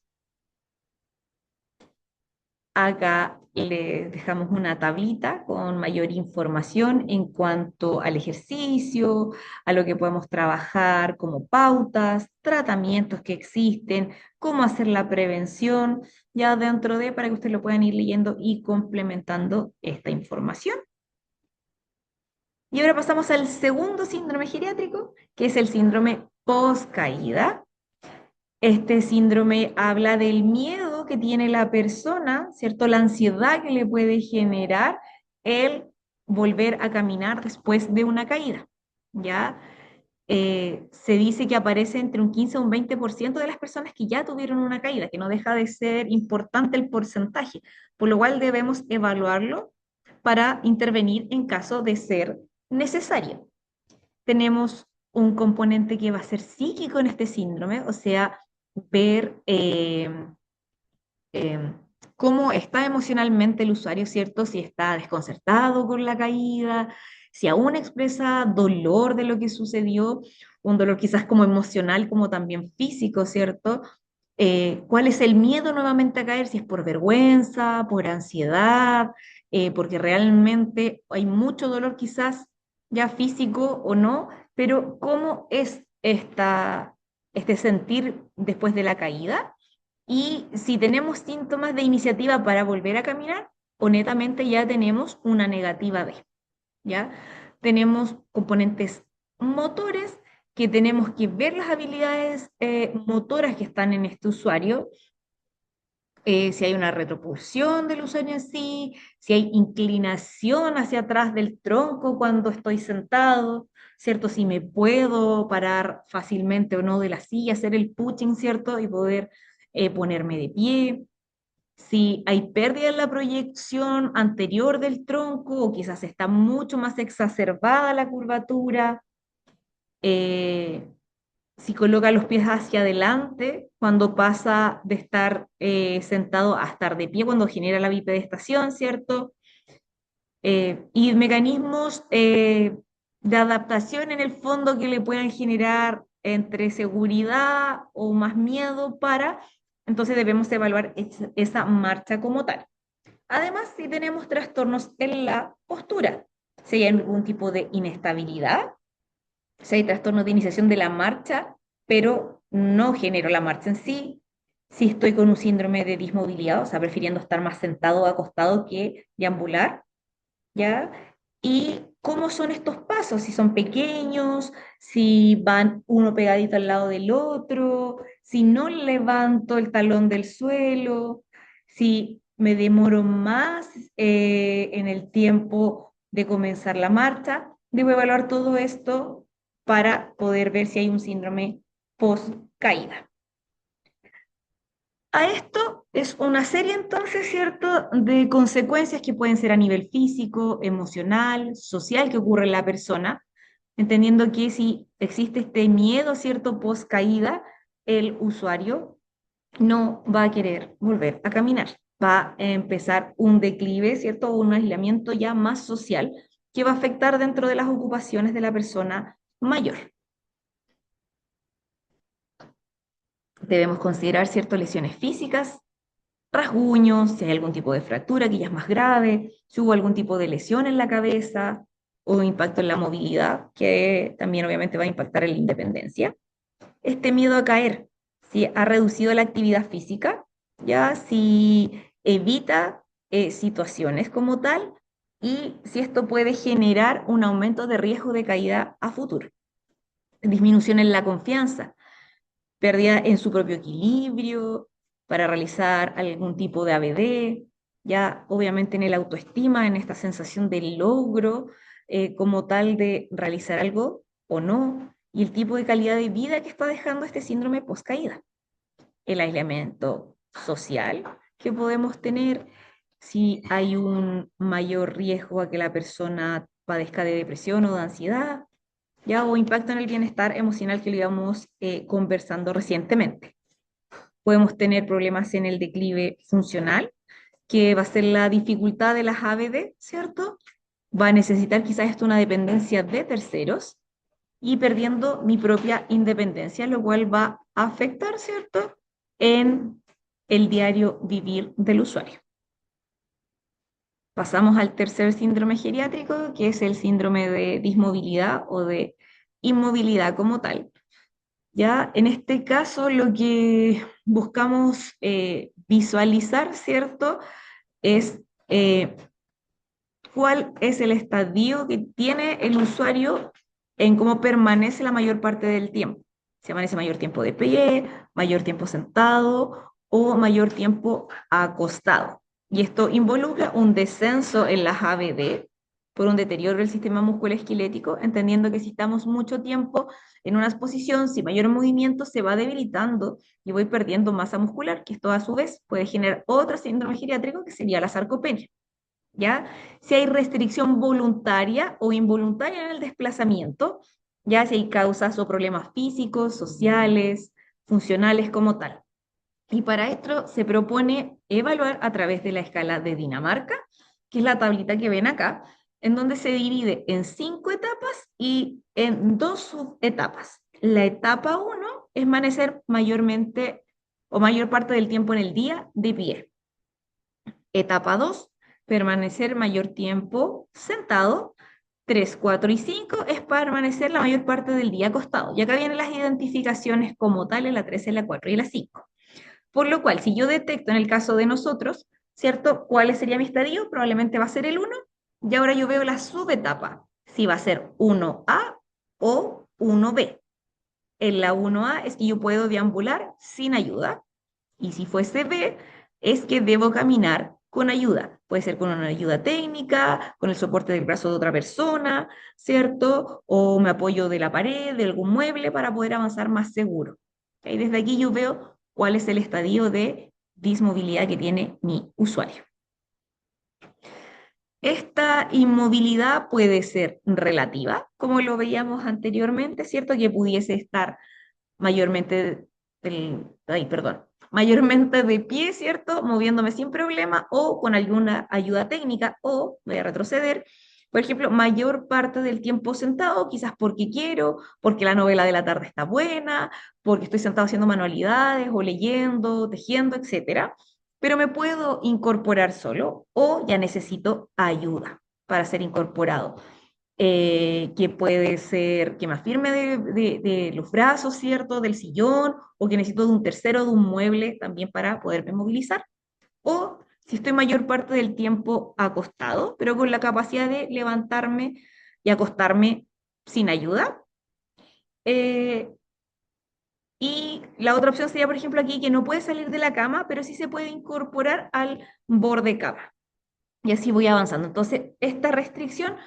[SPEAKER 1] Acá les dejamos una tablita con mayor información en cuanto al ejercicio, a lo que podemos trabajar como pautas, tratamientos que existen, cómo hacer la prevención, ya dentro de, para que ustedes lo puedan ir leyendo y complementando esta información. Y ahora pasamos al segundo síndrome geriátrico, que es el síndrome post-caída. Este síndrome habla del miedo que tiene la persona, ¿cierto? La ansiedad que le puede generar el volver a caminar después de una caída, ¿ya? Se dice que aparece entre un 15 o un 20% de las personas que ya tuvieron una caída, que no deja de ser importante el porcentaje, por lo cual debemos evaluarlo para intervenir en caso de ser necesario. Tenemos un componente que va a ser psíquico en este síndrome, o sea, ver eh, cómo está emocionalmente el usuario, ¿cierto? Si está desconcertado con la caída, si aún expresa dolor de lo que sucedió, un dolor quizás como emocional, como también físico, ¿cierto? ¿Cuál es el miedo nuevamente a caer? Si es por vergüenza, por ansiedad, porque realmente hay mucho dolor quizás ya físico o no, pero ¿cómo es este sentir después de la caída? Y si tenemos síntomas de iniciativa para volver a caminar, o netamente ya tenemos una negativa de, ¿ya? Tenemos componentes motores que tenemos que ver las habilidades motoras que están en este usuario, si hay una retropulsión del usuario en sí, si hay inclinación hacia atrás del tronco cuando estoy sentado, ¿cierto? Si me puedo parar fácilmente o no de la silla, hacer el pushing, ¿cierto? Y poder ponerme de pie. Si hay pérdida en la proyección anterior del tronco o quizás está mucho más exacerbada la curvatura, eh, si coloca los pies hacia adelante, cuando pasa de estar sentado a estar de pie, cuando genera la bipedestación, ¿cierto? Y mecanismos de adaptación en el fondo que le puedan generar entre seguridad o más miedo para, entonces debemos evaluar esa marcha como tal. Además, si tenemos trastornos en la postura, si hay algún tipo de inestabilidad, si hay trastornos de iniciación de la marcha, pero no genero la marcha en sí, si estoy con un síndrome de dismovilidad, o sea, prefiriendo estar más sentado o acostado que deambular, ¿ya? Y cómo son estos pasos, si son pequeños, si van uno pegadito al lado del otro, si no levanto el talón del suelo, si me demoro más en el tiempo de comenzar la marcha. Debo evaluar todo esto para poder ver si hay un síndrome post caída. A esto es una serie entonces, ¿cierto?, de consecuencias que pueden ser a nivel físico, emocional, social que ocurre en la persona, entendiendo que si existe este miedo, ¿cierto?, post caída, el usuario no va a querer volver a caminar. Va a empezar un declive, ¿cierto? Un aislamiento ya más social que va a afectar dentro de las ocupaciones de la persona mayor. Debemos considerar, ¿cierto?, lesiones físicas, rasguños, si hay algún tipo de fractura que ya es más grave, si hubo algún tipo de lesión en la cabeza o impacto en la movilidad, que también obviamente va a impactar en la independencia. Este miedo a caer, si ha reducido la actividad física, ya si evita situaciones como tal y si esto puede generar un aumento de riesgo de caída a futuro. Disminución en la confianza, pérdida en su propio equilibrio para realizar algún tipo de ABD, ya obviamente en el autoestima, en esta sensación de logro como tal de realizar algo o no, y el tipo de calidad de vida que está dejando este síndrome post-caída. El aislamiento social que podemos tener, si hay un mayor riesgo a que la persona padezca de depresión o de ansiedad, ya o impacto en el bienestar emocional que lo íbamos conversando recientemente. Podemos tener problemas en el declive funcional, que va a ser la dificultad de las ABD, ¿cierto? Va a necesitar quizás esto una dependencia de terceros y perdiendo mi propia independencia, lo cual va a afectar, ¿cierto?, en el diario vivir del usuario. Pasamos al tercer síndrome geriátrico, que es el síndrome de dismovilidad o de inmovilidad como tal. Ya en este caso lo que buscamos visualizar, ¿cierto?, es cuál es el estadio que tiene el usuario en cómo permanece la mayor parte del tiempo. Si amanece mayor tiempo de pie, mayor tiempo sentado o mayor tiempo acostado. Y esto involucra un descenso en las ABD por un deterioro del sistema musculoesquelético, entendiendo que si estamos mucho tiempo en una posición sin mayor movimiento, se va debilitando y voy perdiendo masa muscular, que esto a su vez puede generar otro síndrome geriátrico que sería la sarcopenia. ¿Ya? Si hay restricción voluntaria o involuntaria en el desplazamiento, ya si hay causas o problemas físicos, sociales, funcionales como tal. Y para esto se propone evaluar a través de la escala de Dinamarca, que es la tablita que ven acá, en donde se divide en 5 etapas y en 2 subetapas. La etapa 1 es permanecer mayormente o mayor parte del tiempo en el día de pie. Etapa 2, permanecer mayor tiempo sentado. 3, 4 y 5 es permanecer la mayor parte del día acostado. Y acá vienen las identificaciones como tales, la 3, la 4 y la 5. Por lo cual, si yo detecto en el caso de nosotros, ¿cierto? ¿Cuál sería mi estadio? Probablemente va a ser el 1. Y ahora yo veo la subetapa, si va a ser 1A o 1B. En la 1A es que yo puedo deambular sin ayuda. Y si fuese B, es que debo caminar con ayuda. Puede ser con una ayuda técnica, con el soporte del brazo de otra persona, ¿cierto? O me apoyo de la pared, de algún mueble para poder avanzar más seguro. ¿Okay? Desde aquí yo veo cuál es el estadio de dismovilidad que tiene mi usuario. Esta inmovilidad puede ser relativa, como lo veíamos anteriormente, ¿cierto? Que pudiese estar mayormente, mayormente de pie, ¿cierto? Moviéndome sin problema o con alguna ayuda técnica o voy a retroceder. Por ejemplo, mayor parte del tiempo sentado, quizás porque quiero, porque la novela de la tarde está buena, porque estoy sentado haciendo manualidades o leyendo, tejiendo, etcétera. Pero me puedo incorporar solo o ya necesito ayuda para ser incorporado que puede ser que me afirme de los brazos, ¿cierto? Del sillón, o que necesito de un tercero, de un mueble también para poderme movilizar. O si estoy mayor parte del tiempo acostado, pero con la capacidad de levantarme y acostarme sin ayuda. Eh, y la otra opción sería, por ejemplo, aquí que no puede salir de la cama, pero sí se puede incorporar al borde cama. Y así voy avanzando. Entonces, esta restricción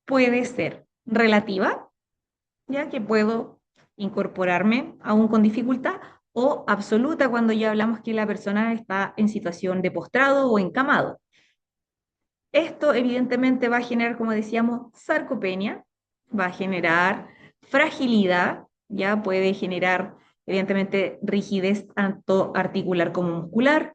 [SPEAKER 1] puede ser relativa, ya que puedo incorporarme aún con dificultad, o absoluta cuando ya hablamos que la persona está en situación de postrado o encamado. Esto evidentemente va a generar, como decíamos, sarcopenia, va a generar fragilidad, ya puede generar evidentemente rigidez tanto articular como muscular,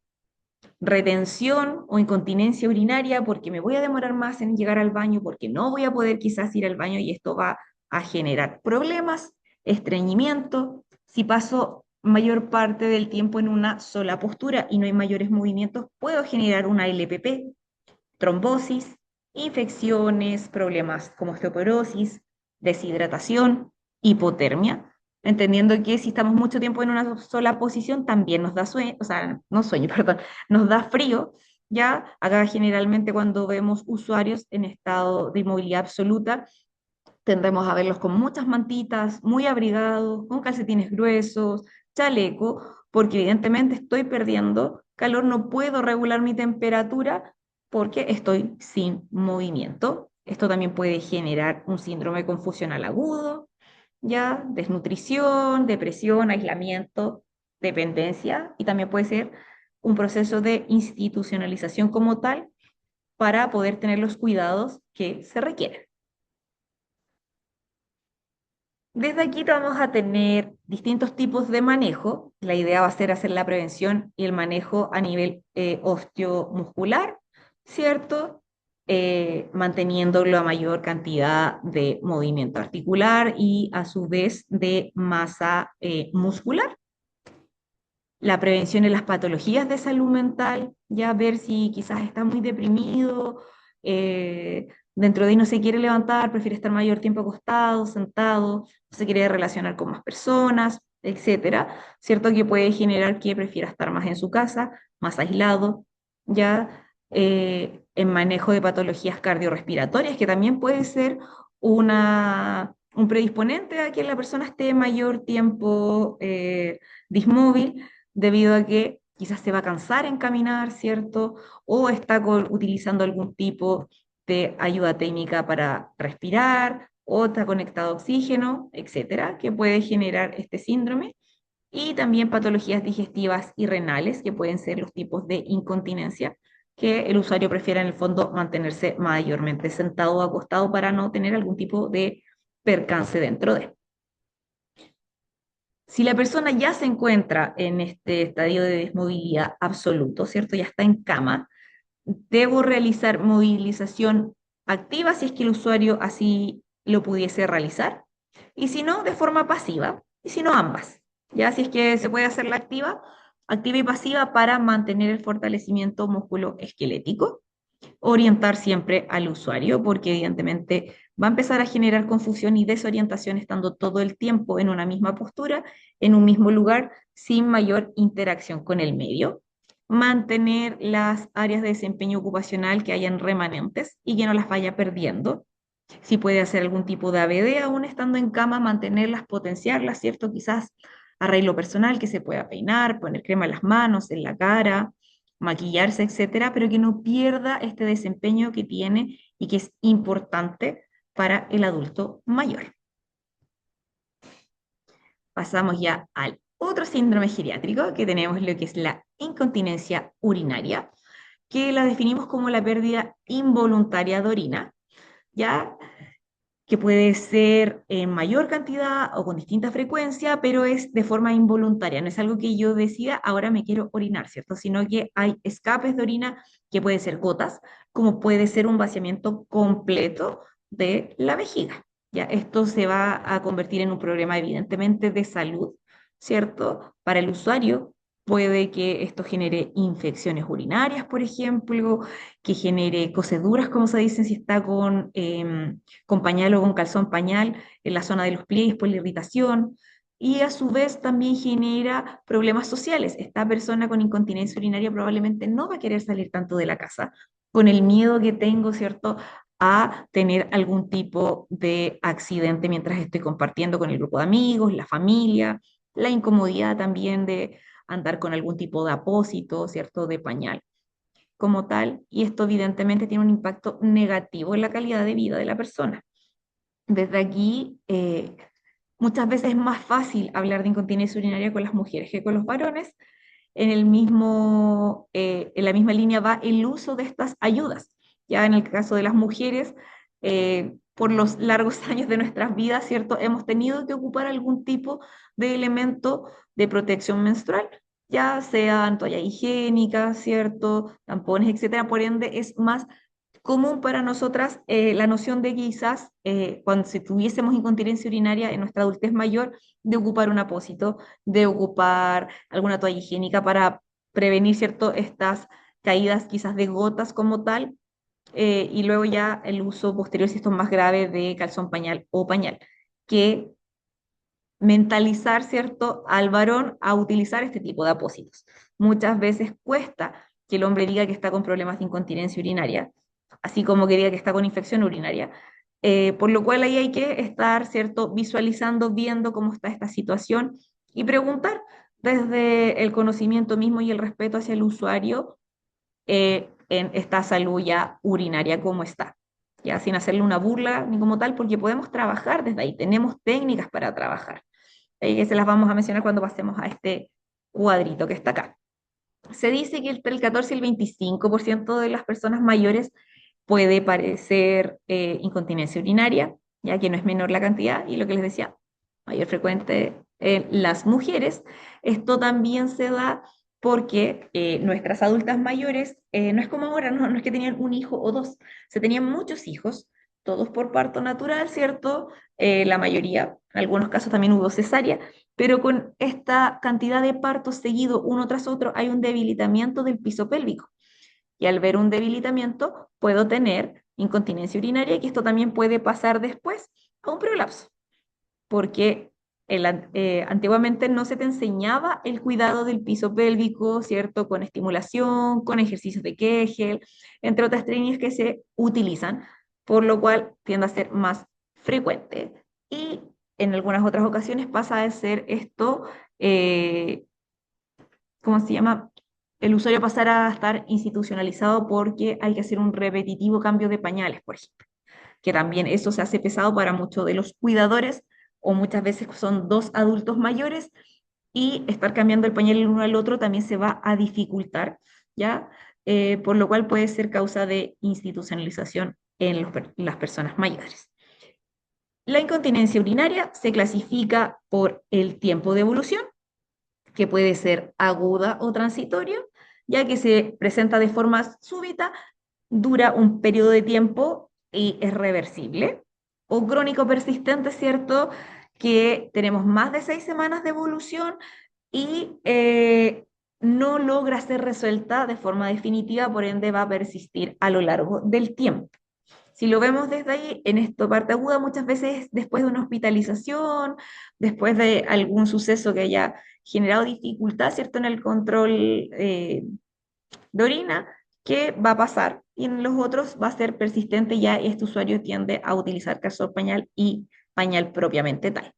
[SPEAKER 1] retención o incontinencia urinaria porque me voy a demorar más en llegar al baño, porque no voy a poder quizás ir al baño y esto va a generar problemas, estreñimiento. Si paso mayor parte del tiempo en una sola postura y no hay mayores movimientos, puedo generar una LPP, trombosis, infecciones, problemas como osteoporosis, deshidratación, hipotermia, entendiendo que si estamos mucho tiempo en una sola posición también nos da sueño, o sea, no sueño, perdón, nos da frío, ya acá generalmente cuando vemos usuarios en estado de inmovilidad absoluta, tendremos a verlos con muchas mantitas, muy abrigados, con calcetines gruesos, chaleco, porque evidentemente estoy perdiendo calor, no puedo regular mi temperatura porque estoy sin movimiento. Esto también puede generar un síndrome confusional agudo, ya, desnutrición, depresión, aislamiento, dependencia, y también puede ser un proceso de institucionalización como tal para poder tener los cuidados que se requieren. Desde aquí vamos a tener distintos tipos de manejo. La idea va a ser hacer la prevención y el manejo a nivel osteomuscular, ¿cierto? Manteniendo la mayor cantidad de movimiento articular y a su vez de masa muscular. La prevención en las patologías de salud mental, ya ver si quizás está muy deprimido, dentro de ahí no se quiere levantar, prefiere estar mayor tiempo acostado, sentado, no se quiere relacionar con más personas, etcétera. Cierto que puede generar que prefiera estar más en su casa, más aislado, ya en manejo de patologías cardiorrespiratorias, que también puede ser un predisponente a que la persona esté mayor tiempo dismóvil debido a que quizás se va a cansar en caminar, ¿cierto? O está utilizando algún tipo de ayuda técnica para respirar, o está conectado a oxígeno, etcétera, que puede generar este síndrome. Y también patologías digestivas y renales, que pueden ser los tipos de incontinencia, que el usuario prefiere en el fondo mantenerse mayormente sentado o acostado para no tener algún tipo de percance dentro de. Si la persona ya se encuentra en este estadio de desmovilidad absoluto, ¿cierto? Ya está en cama, debo realizar movilización activa si es que el usuario así lo pudiese realizar, y si no, de forma pasiva, y si no, ambas. Ya si es que se puede hacer la activa, activa y pasiva para mantener el fortalecimiento musculoesquelético, orientar siempre al usuario, porque evidentemente va a empezar a generar confusión y desorientación estando todo el tiempo en una misma postura, en un mismo lugar, sin mayor interacción con el medio. Mantener las áreas de desempeño ocupacional que hayan remanentes y que no las vaya perdiendo. Si puede hacer algún tipo de ABD aún estando en cama, mantenerlas, potenciarlas, ¿cierto? Quizás arreglo personal, que se pueda peinar, poner crema en las manos, en la cara, maquillarse, etcétera, pero que no pierda este desempeño que tiene y que es importante para el adulto mayor. Pasamos ya al otro síndrome geriátrico, que tenemos lo que es la incontinencia urinaria, que la definimos como la pérdida involuntaria de orina, ¿ya? Que puede ser en mayor cantidad o con distinta frecuencia, pero es de forma involuntaria. No es algo que yo decida, ahora me quiero orinar, ¿cierto? Sino que hay escapes de orina que puede ser gotas, como puede ser un vaciamiento completo de la vejiga. Ya, esto se va a convertir en un problema evidentemente de salud, ¿cierto? Para el usuario puede que esto genere infecciones urinarias, por ejemplo, que genere coceduras, como se dice, si está con pañal o con calzón pañal en la zona de los pliegues por la irritación, y a su vez también genera problemas sociales. Esta persona con incontinencia urinaria probablemente no va a querer salir tanto de la casa con el miedo que tengo, ¿cierto?, a tener algún tipo de accidente mientras estoy compartiendo con el grupo de amigos, la familia, la incomodidad también de andar con algún tipo de apósito, ¿cierto?, de pañal como tal, y esto evidentemente tiene un impacto negativo en la calidad de vida de la persona. Desde aquí, muchas veces es más fácil hablar de incontinencia urinaria con las mujeres que con los varones. En la misma línea va el uso de estas ayudas. Ya en el caso de las mujeres, por los largos años de nuestras vidas, ¿cierto? Hemos tenido que ocupar algún tipo de elemento de protección menstrual, ya sean toallas higiénicas, ¿cierto? Tampones, etcétera. Por ende, es más común para nosotras la noción de quizás, cuando si tuviésemos incontinencia urinaria en nuestra adultez mayor, de ocupar un apósito, de ocupar alguna toalla higiénica para prevenir, ¿cierto?, estas caídas quizás de gotas como tal, y luego ya el uso posterior, si esto es más grave, de calzón pañal o pañal, que mentalizar, ¿cierto?, al varón a utilizar este tipo de apósitos. Muchas veces cuesta que el hombre diga que está con problemas de incontinencia urinaria, así como que diga que está con infección urinaria, por lo cual ahí hay que estar, ¿cierto?, visualizando, viendo cómo está esta situación y preguntar desde el conocimiento mismo y el respeto hacia el usuario, en esta salud ya urinaria como está, ya sin hacerle una burla ni como tal, porque podemos trabajar desde ahí, tenemos técnicas para trabajar, que se las vamos a mencionar cuando pasemos a este cuadrito que está acá. Se dice que entre el 14 y el 25% de las personas mayores puede parecer incontinencia urinaria, ya que no es menor la cantidad, y lo que les decía, mayor frecuente en las mujeres. Esto también se da porque nuestras adultas mayores, no es como ahora, no es que tenían un hijo o dos, se tenían muchos hijos, todos por parto natural, ¿cierto? La mayoría, en algunos casos también hubo cesárea, pero con esta cantidad de partos seguidos uno tras otro hay un debilitamiento del piso pélvico. Y al ver un debilitamiento puedo tener incontinencia urinaria, y esto también puede pasar después a un prolapso, porque antiguamente no se te enseñaba el cuidado del piso pélvico, ¿cierto? Con estimulación, con ejercicios de Kegel, entre otras técnicas que se utilizan, por lo cual tiende a ser más frecuente. Y en algunas otras ocasiones pasa a ser esto, eh, ¿cómo se llama? El usuario pasará a estar institucionalizado porque hay que hacer un repetitivo cambio de pañales, por ejemplo, que también eso se hace pesado para muchos de los cuidadores, o muchas veces son dos adultos mayores y estar cambiando el pañal el uno al otro también se va a dificultar, ¿ya? Por lo cual puede ser causa de institucionalización en las personas mayores. La incontinencia urinaria se clasifica por el tiempo de evolución, que puede ser aguda o transitoria, ya que se presenta de forma súbita, dura un periodo de tiempo y es reversible, o crónico persistente, ¿cierto? Que tenemos más de 6 semanas de evolución y no logra ser resuelta de forma definitiva, por ende va a persistir a lo largo del tiempo. Si lo vemos desde ahí, en esta parte aguda, muchas veces después de una hospitalización, después de algún suceso que haya generado dificultad, ¿cierto?, en el control de orina, ¿qué va a pasar? Y en los otros va a ser persistente ya, y este usuario tiende a utilizar calzón pañal y pañal propiamente tal,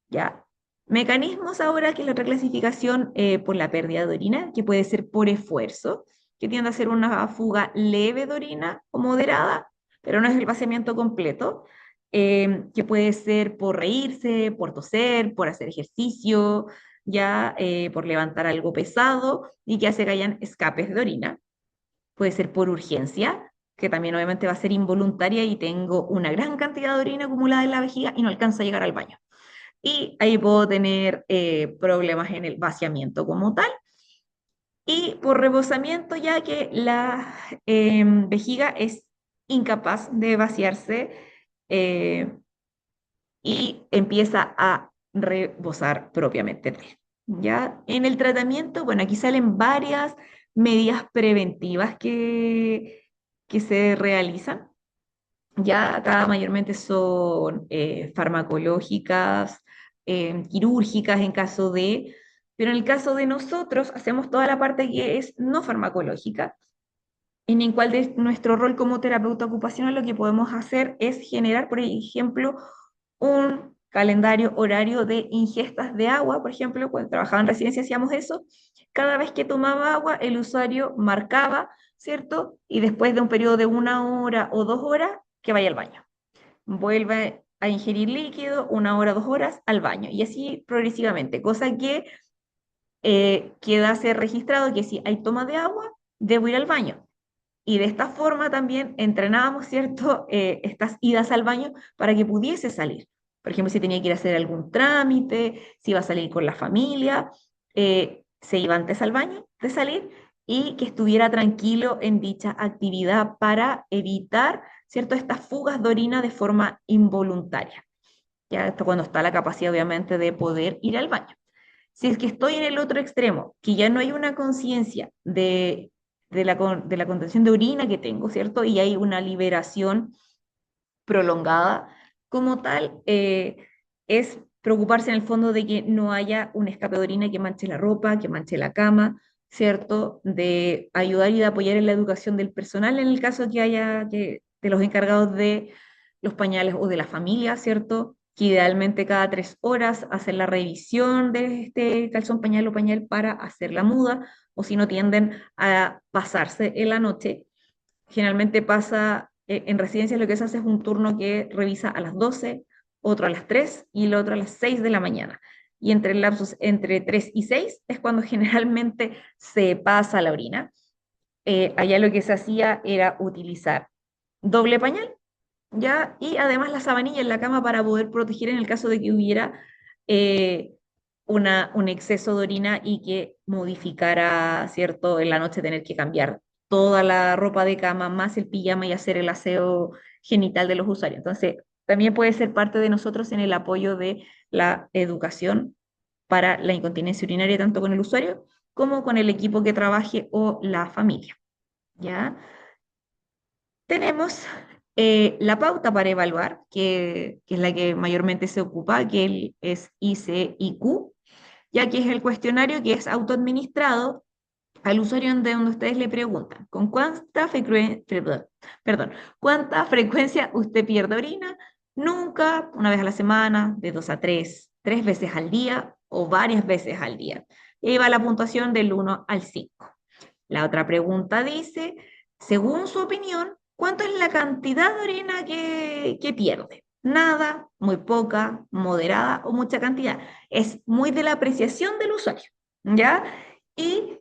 [SPEAKER 1] ¿ya? Mecanismos ahora, que es la otra clasificación, por la pérdida de orina, que puede ser por esfuerzo, que tiende a ser una fuga leve de orina o moderada, pero no es el vaciamiento completo, que puede ser por reírse, por toser, por hacer ejercicio, ya por levantar algo pesado y que hace que hayan escapes de orina. Puede ser por urgencia, que también obviamente va a ser involuntaria y tengo una gran cantidad de orina acumulada en la vejiga y no alcanzo a llegar al baño. Y ahí puedo tener problemas en el vaciamiento como tal. Y por rebosamiento, ya que la vejiga es incapaz de vaciarse, eh, y empieza a rebosar propiamente tal. ¿Ya? En el tratamiento, bueno, aquí salen varias medidas preventivas que se realizan. Ya acá mayormente son farmacológicas, quirúrgicas en caso de, pero en el caso de nosotros hacemos toda la parte que es no farmacológica, en el cual de nuestro rol como terapeuta ocupacional lo que podemos hacer es generar, por ejemplo, un calendario horario de ingestas de agua. Por ejemplo, cuando trabajaba en residencia hacíamos eso. Cada vez que tomaba agua, el usuario marcaba, ¿cierto? Y después de un periodo de 1 hora o 2 horas, que vaya al baño. Vuelve a ingerir líquido, 1 hora, 2 horas, al baño. Y así progresivamente, cosa que queda ser registrado que si hay toma de agua, debo ir al baño. Y de esta forma también entrenábamos, ¿cierto? Estas idas al baño para que pudiese salir. Por ejemplo, si tenía que ir a hacer algún trámite, si iba a salir con la familia, se iba antes al baño de salir y que estuviera tranquilo en dicha actividad para evitar, ¿cierto?, estas fugas de orina de forma involuntaria. Ya esto cuando está la capacidad, obviamente, de poder ir al baño. Si es que estoy en el otro extremo, que ya no hay una conciencia de la contención de orina que tengo, ¿cierto? Y hay una liberación prolongada como tal, es preocuparse en el fondo de que no haya un escape de orina que manche la ropa, que manche la cama, ¿cierto? De ayudar y de apoyar en la educación del personal en el caso que haya de los encargados de los pañales o de la familia, ¿cierto? Que idealmente cada 3 horas hacer la revisión de este calzón, pañal o pañal para hacer la muda, o si no tienden a pasarse en la noche. Generalmente pasa en residencias, lo que se hace es un turno que revisa a las 12, otro a las 3 y el otro a las 6 de la mañana. Y entre el lapsus entre 3 y 6 es cuando generalmente se pasa la orina. Allá lo que se hacía era utilizar doble pañal, ¿ya? Y además la sabanilla en la cama para poder proteger en el caso de que hubiera eh, un exceso de orina y que modificara, ¿cierto? En la noche tener que cambiar toda la ropa de cama, más el pijama y hacer el aseo genital de los usuarios. Entonces, también puede ser parte de nosotros en el apoyo de la educación para la incontinencia urinaria, tanto con el usuario como con el equipo que trabaje o la familia, ¿ya? Tenemos la pauta para evaluar, que es la que mayormente se ocupa, es ICIQ, ya que es el cuestionario que es autoadministrado al usuario donde ustedes le preguntan con cuánta frecuencia usted pierde orina, nunca, una vez a la semana, de 2 a 3 veces al día o varias veces al día. Y ahí va la puntuación del 1 al 5. La otra pregunta dice, según su opinión, ¿cuánto es la cantidad de orina que pierde? Nada, muy poca, moderada o mucha cantidad. Es muy de la apreciación del usuario, ¿ya? Y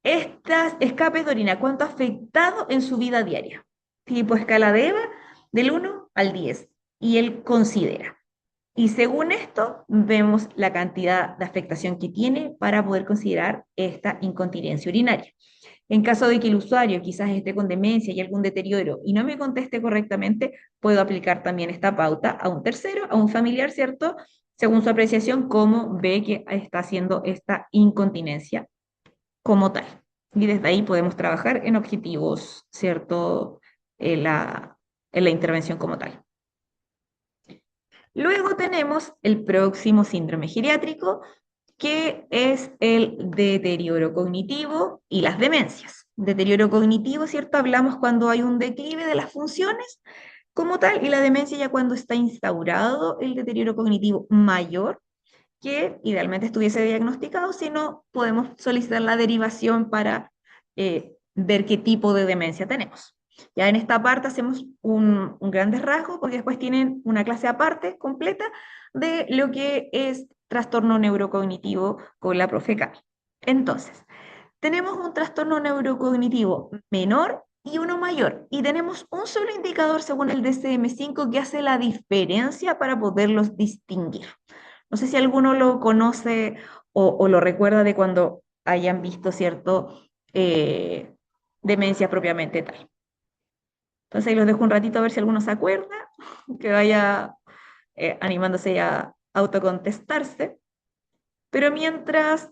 [SPEAKER 1] estas escapes de orina, ¿cuánto ha afectado en su vida diaria? Tipo escala de EVA, del 1 al 10. Y él considera. Y según esto, vemos la cantidad de afectación que tiene para poder considerar esta incontinencia urinaria. En caso de que el usuario quizás esté con demencia y algún deterioro y no me conteste correctamente, puedo aplicar también esta pauta a un tercero, a un familiar, ¿cierto? Según su apreciación, cómo ve que está haciendo esta incontinencia como tal. Y desde ahí podemos trabajar en objetivos, ¿cierto? En la intervención como tal. Luego tenemos el próximo síndrome geriátrico, que es el deterioro cognitivo y las demencias. Deterioro cognitivo, ¿cierto? Hablamos cuando hay un declive de las funciones como tal, y la demencia ya cuando está instaurado el deterioro cognitivo mayor, que idealmente estuviese diagnosticado, si no, podemos solicitar la derivación para ver qué tipo de demencia tenemos. Ya en esta parte hacemos un grandes rasgo, porque después tienen una clase aparte, completa, de lo que es trastorno neurocognitivo con la profe Cami. Entonces, tenemos un trastorno neurocognitivo menor y uno mayor, y tenemos un solo indicador según el DSM-5 que hace la diferencia para poderlos distinguir. No sé si alguno lo conoce o lo recuerda de cuando hayan visto, ¿cierto? Eh, Demencia propiamente tal. Entonces ahí los dejo un ratito a ver si alguno se acuerda, que vaya animándose a autocontestarse. Pero mientras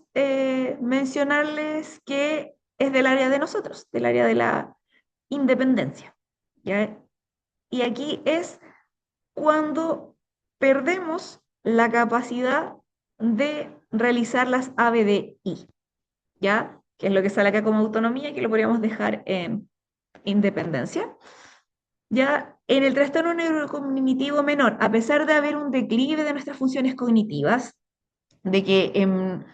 [SPEAKER 1] mencionarles que es del área de nosotros, del área de la independencia, ¿ya? Y aquí es cuando perdemos la capacidad de realizar las ABDI, ¿ya? Que es lo que sale acá como autonomía, que lo podríamos dejar en independencia. Ya en el trastorno neurocognitivo menor, a pesar de haber un declive de nuestras funciones cognitivas, de que en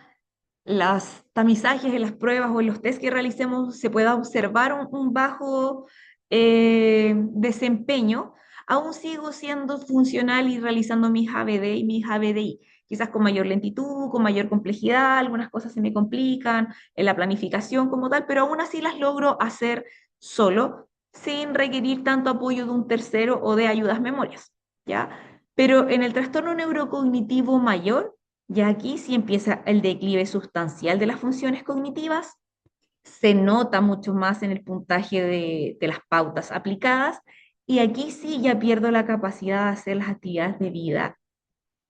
[SPEAKER 1] los tamizajes, en las pruebas o en los test que realicemos se pueda observar un bajo desempeño, aún sigo siendo funcional y realizando mis ABD y mis ABDI, quizás con mayor lentitud, con mayor complejidad, algunas cosas se me complican en la planificación como tal, pero aún así las logro hacer solo, sin requerir tanto apoyo de un tercero o de ayudas memorias, ¿ya? Pero en el trastorno neurocognitivo mayor, ya aquí sí empieza el declive sustancial de las funciones cognitivas, se nota mucho más en el puntaje de las pautas aplicadas, y aquí sí ya pierdo la capacidad de hacer las actividades de vida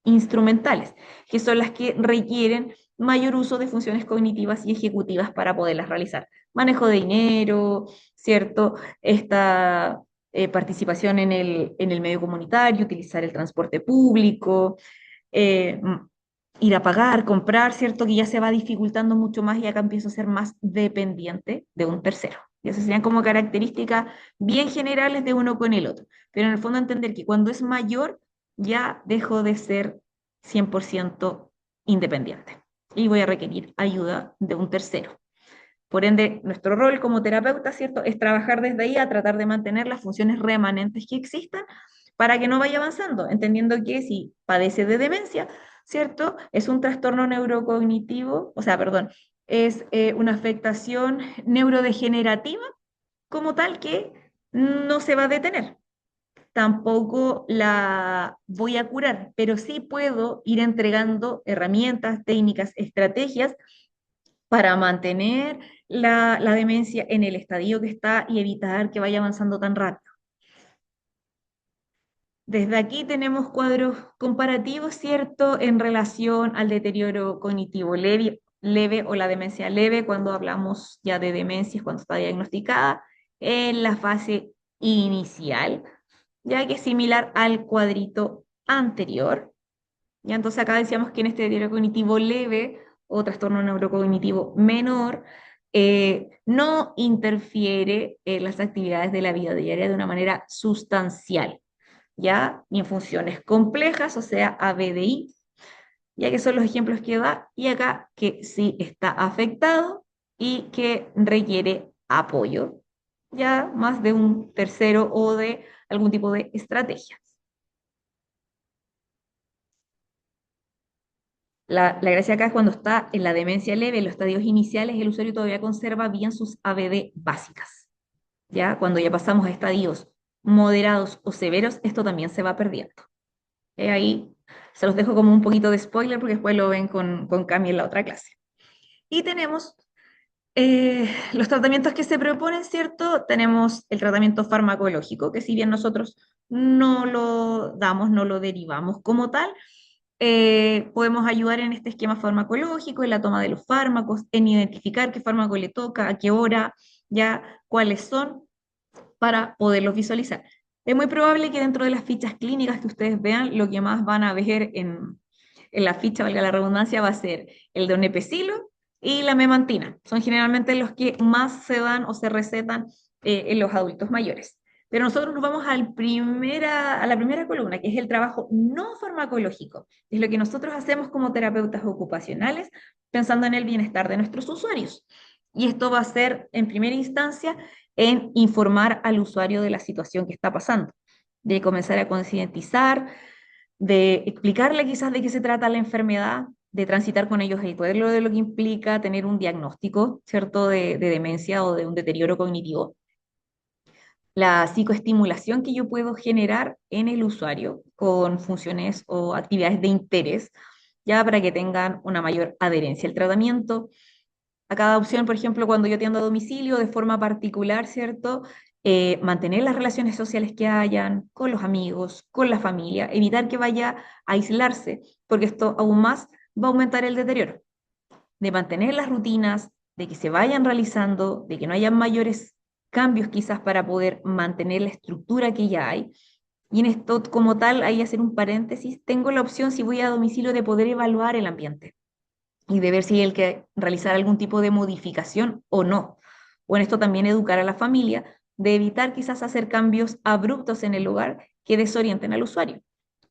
[SPEAKER 1] instrumentales, que son las que requieren mayor uso de funciones cognitivas y ejecutivas para poderlas realizar. Manejo de dinero, ¿cierto? Esta participación en el medio comunitario, utilizar el transporte público, eh, ir a pagar, comprar, ¿cierto? Que ya se va dificultando mucho más y acá empiezo a ser más dependiente de un tercero. Y esas serían como características bien generales de uno con el otro. Pero en el fondo entender que cuando es mayor ya dejo de ser 100% independiente y voy a requerir ayuda de un tercero. Por ende, nuestro rol como terapeuta, ¿cierto?, es trabajar desde ahí a tratar de mantener las funciones remanentes que existan para que no vaya avanzando, entendiendo que si padece de demencia, ¿cierto?, es un trastorno neurocognitivo, o sea, perdón, es una afectación neurodegenerativa como tal que no se va a detener. Tampoco la voy a curar, pero sí puedo ir entregando herramientas, técnicas, estrategias para mantener la demencia en el estadio que está y evitar que vaya avanzando tan rápido. Desde aquí tenemos cuadros comparativos, ¿cierto?, en relación al deterioro cognitivo leve o la demencia leve, cuando hablamos ya de demencias, cuando está diagnosticada, en la fase inicial, ya que es similar al cuadrito anterior. Ya entonces acá decíamos que en este deterioro cognitivo leve o trastorno neurocognitivo menor, no interfiere en las actividades de la vida diaria de una manera sustancial, ¿ya? Ni en funciones complejas, o sea, ABDI, ya que son los ejemplos que da, y acá que sí está afectado y que requiere apoyo, ya más de un tercero o de algún tipo de estrategia. La gracia acá es cuando está en la demencia leve, en los estadios iniciales, el usuario todavía conserva bien sus ABD básicas. ¿Ya? Cuando ya pasamos a estadios moderados o severos, esto también se va perdiendo. Ahí se los dejo como un poquito de spoiler porque después lo ven con Cami en la otra clase. Y tenemos los tratamientos que se proponen, ¿cierto? Tenemos el tratamiento farmacológico, que si bien nosotros no lo damos, no lo derivamos como tal, podemos ayudar en este esquema farmacológico, en la toma de los fármacos, en identificar qué fármaco le toca, a qué hora, ya cuáles son, para poderlos visualizar. Es muy probable que dentro de las fichas clínicas que ustedes vean, lo que más van a ver en la ficha, valga la redundancia, va a ser el donepezilo y la memantina. Son generalmente los que más se dan o se recetan en los adultos mayores. Pero nosotros nos vamos a la primera columna, que es el trabajo no farmacológico. Es lo que nosotros hacemos como terapeutas ocupacionales, pensando en el bienestar de nuestros usuarios. Y esto va a ser, en primera instancia, en informar al usuario de la situación que está pasando, de comenzar a concientizar, de explicarle quizás de qué se trata la enfermedad, de transitar con ellos el cuadro de lo que implica tener un diagnóstico, ¿cierto?, de demencia o de un deterioro cognitivo, la psicoestimulación que yo puedo generar en el usuario con funciones o actividades de interés, ya para que tengan una mayor adherencia al tratamiento. A cada opción, por ejemplo, cuando yo atiendo a domicilio de forma particular, ¿cierto? Mantener las relaciones sociales que hayan con los amigos, con la familia, evitar que vaya a aislarse, porque esto aún más va a aumentar el deterioro. De mantener las rutinas, de que se vayan realizando, de que no haya mayores cambios quizás para poder mantener la estructura que ya hay. Y en esto como tal, ahí hacer un paréntesis, tengo la opción si voy a domicilio de poder evaluar el ambiente y de ver si hay el que realizar algún tipo de modificación o no. O en esto también educar a la familia de evitar quizás hacer cambios abruptos en el lugar que desorienten al usuario,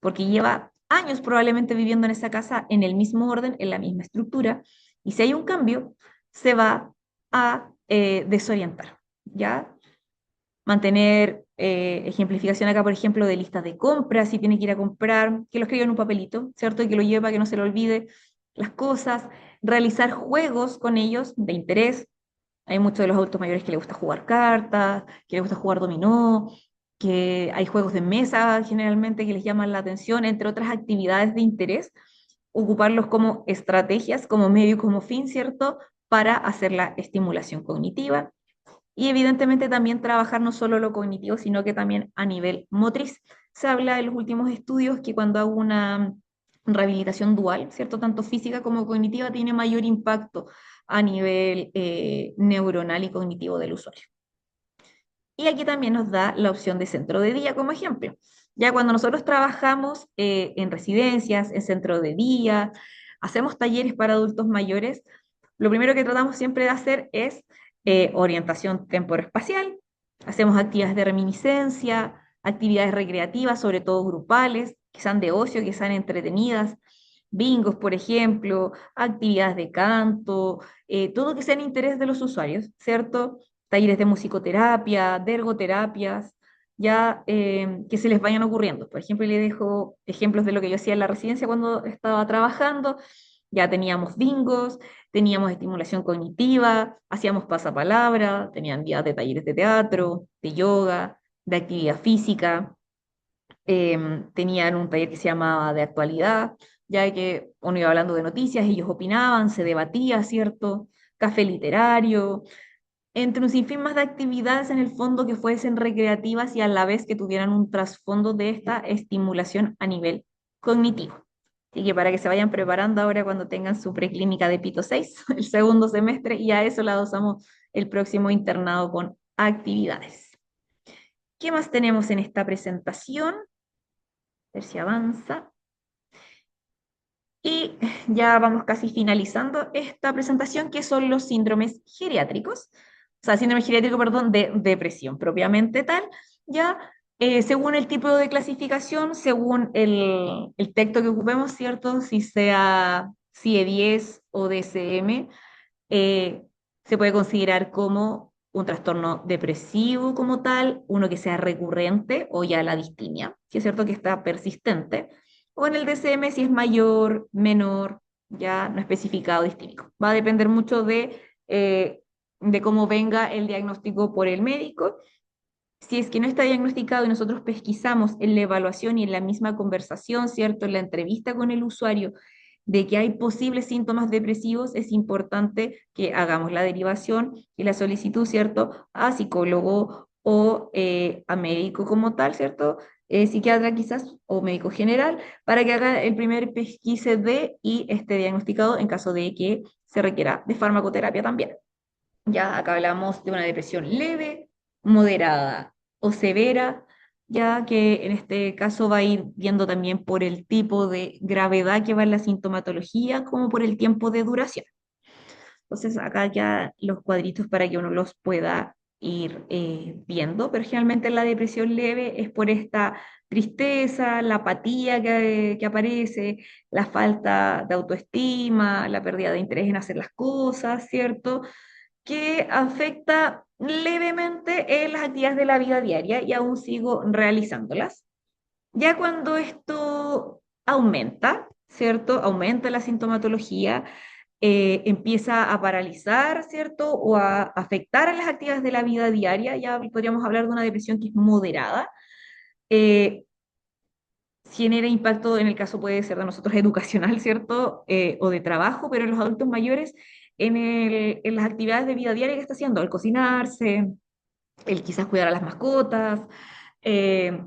[SPEAKER 1] porque lleva años probablemente viviendo en esa casa en el mismo orden, en la misma estructura, y si hay un cambio, se va a desorientar, ¿ya? Mantener ejemplificación acá, por ejemplo, de listas de compras, si tiene que ir a comprar, que lo escriba en un papelito, ¿cierto? Y que lo lleve para que no se le olvide las cosas, realizar juegos con ellos de interés, Hay muchos de los adultos mayores que les gusta jugar cartas, que les gusta jugar dominó, que hay juegos de mesa generalmente que les llaman la atención, entre otras actividades de interés, ocuparlos como estrategias, como medio, como fin, ¿cierto? Para hacer la estimulación cognitiva. Y evidentemente también trabajar no solo lo cognitivo, sino que también a nivel motriz. Se habla en los últimos estudios que cuando hago una rehabilitación dual, ¿cierto? Tanto física como cognitiva, tiene mayor impacto a nivel neuronal y cognitivo del usuario. Y aquí también nos da la opción de centro de día como ejemplo. Ya cuando nosotros trabajamos en residencias, en centro de día, hacemos talleres para adultos mayores, lo primero que tratamos siempre de hacer es orientación temporoespacial, hacemos actividades de reminiscencia, actividades recreativas, sobre todo grupales, que sean de ocio, que sean entretenidas, bingos, por ejemplo, actividades de canto, todo que sea en interés de los usuarios, ¿cierto? Talleres de musicoterapia, de ergoterapias, ya que se les vayan ocurriendo. Por ejemplo, le dejo ejemplos de lo que yo hacía en la residencia cuando estaba trabajando. Ya teníamos bingos, teníamos estimulación cognitiva, hacíamos pasapalabra, tenían días de talleres de teatro, de yoga, de actividad física, tenían un taller que se llamaba de actualidad, ya que uno iba hablando de noticias, ellos opinaban, se debatía, ¿cierto? Café literario, entre un sinfín más de actividades en el fondo que fuesen recreativas y a la vez que tuvieran un trasfondo de esta estimulación a nivel cognitivo. Así que para que se vayan preparando ahora cuando tengan su preclínica de Pito 6, el segundo semestre, y a eso la dosamos el próximo internado con actividades. ¿Qué más tenemos en esta presentación? A ver si avanza. Y ya vamos casi finalizando esta presentación, que son los síndromes geriátricos, o sea, síndrome geriátrico, perdón, de depresión propiamente tal, ya según el tipo de clasificación, según el texto que ocupemos, ¿cierto? Si sea CIE-10 o DSM, eh, se puede considerar como un trastorno depresivo como tal, uno que sea recurrente o ya la distimia, si es cierto que está persistente, o en el DCM si es mayor, menor, ya no especificado distímico. Va a depender mucho de cómo venga el diagnóstico por el médico. Si es que no está diagnosticado y nosotros pesquisamos en la evaluación y en la misma conversación, ¿cierto? En la entrevista con el usuario, de que hay posibles síntomas depresivos, es importante que hagamos la derivación y la solicitud, ¿cierto? A psicólogo o a médico como tal, ¿cierto? Psiquiatra quizás o médico general, para que haga el primer pesquise de y esté diagnosticado en caso de que se requiera de farmacoterapia también. Ya acá hablamos de una depresión leve, moderada o severa, ya que en este caso va a ir viendo también por el tipo de gravedad que va en la sintomatología, como por el tiempo de duración. Entonces acá ya los cuadritos para que uno los pueda ir viendo, pero generalmente la depresión leve es por esta tristeza, la apatía que aparece, la falta de autoestima, la pérdida de interés en hacer las cosas, ¿cierto? Que afecta levemente en las actividades de la vida diaria y aún sigo realizándolas. Ya cuando esto aumenta, ¿cierto? Aumenta la sintomatología, empieza a paralizar, ¿cierto? O a afectar a las actividades de la vida diaria, ya podríamos hablar de una depresión que es moderada. Eh, Genera impacto, en el caso puede ser de nosotros educacional, ¿cierto? O de trabajo, pero en los adultos mayores, en las actividades de vida diaria que está haciendo, el cocinarse, el quizás cuidar a las mascotas, eh,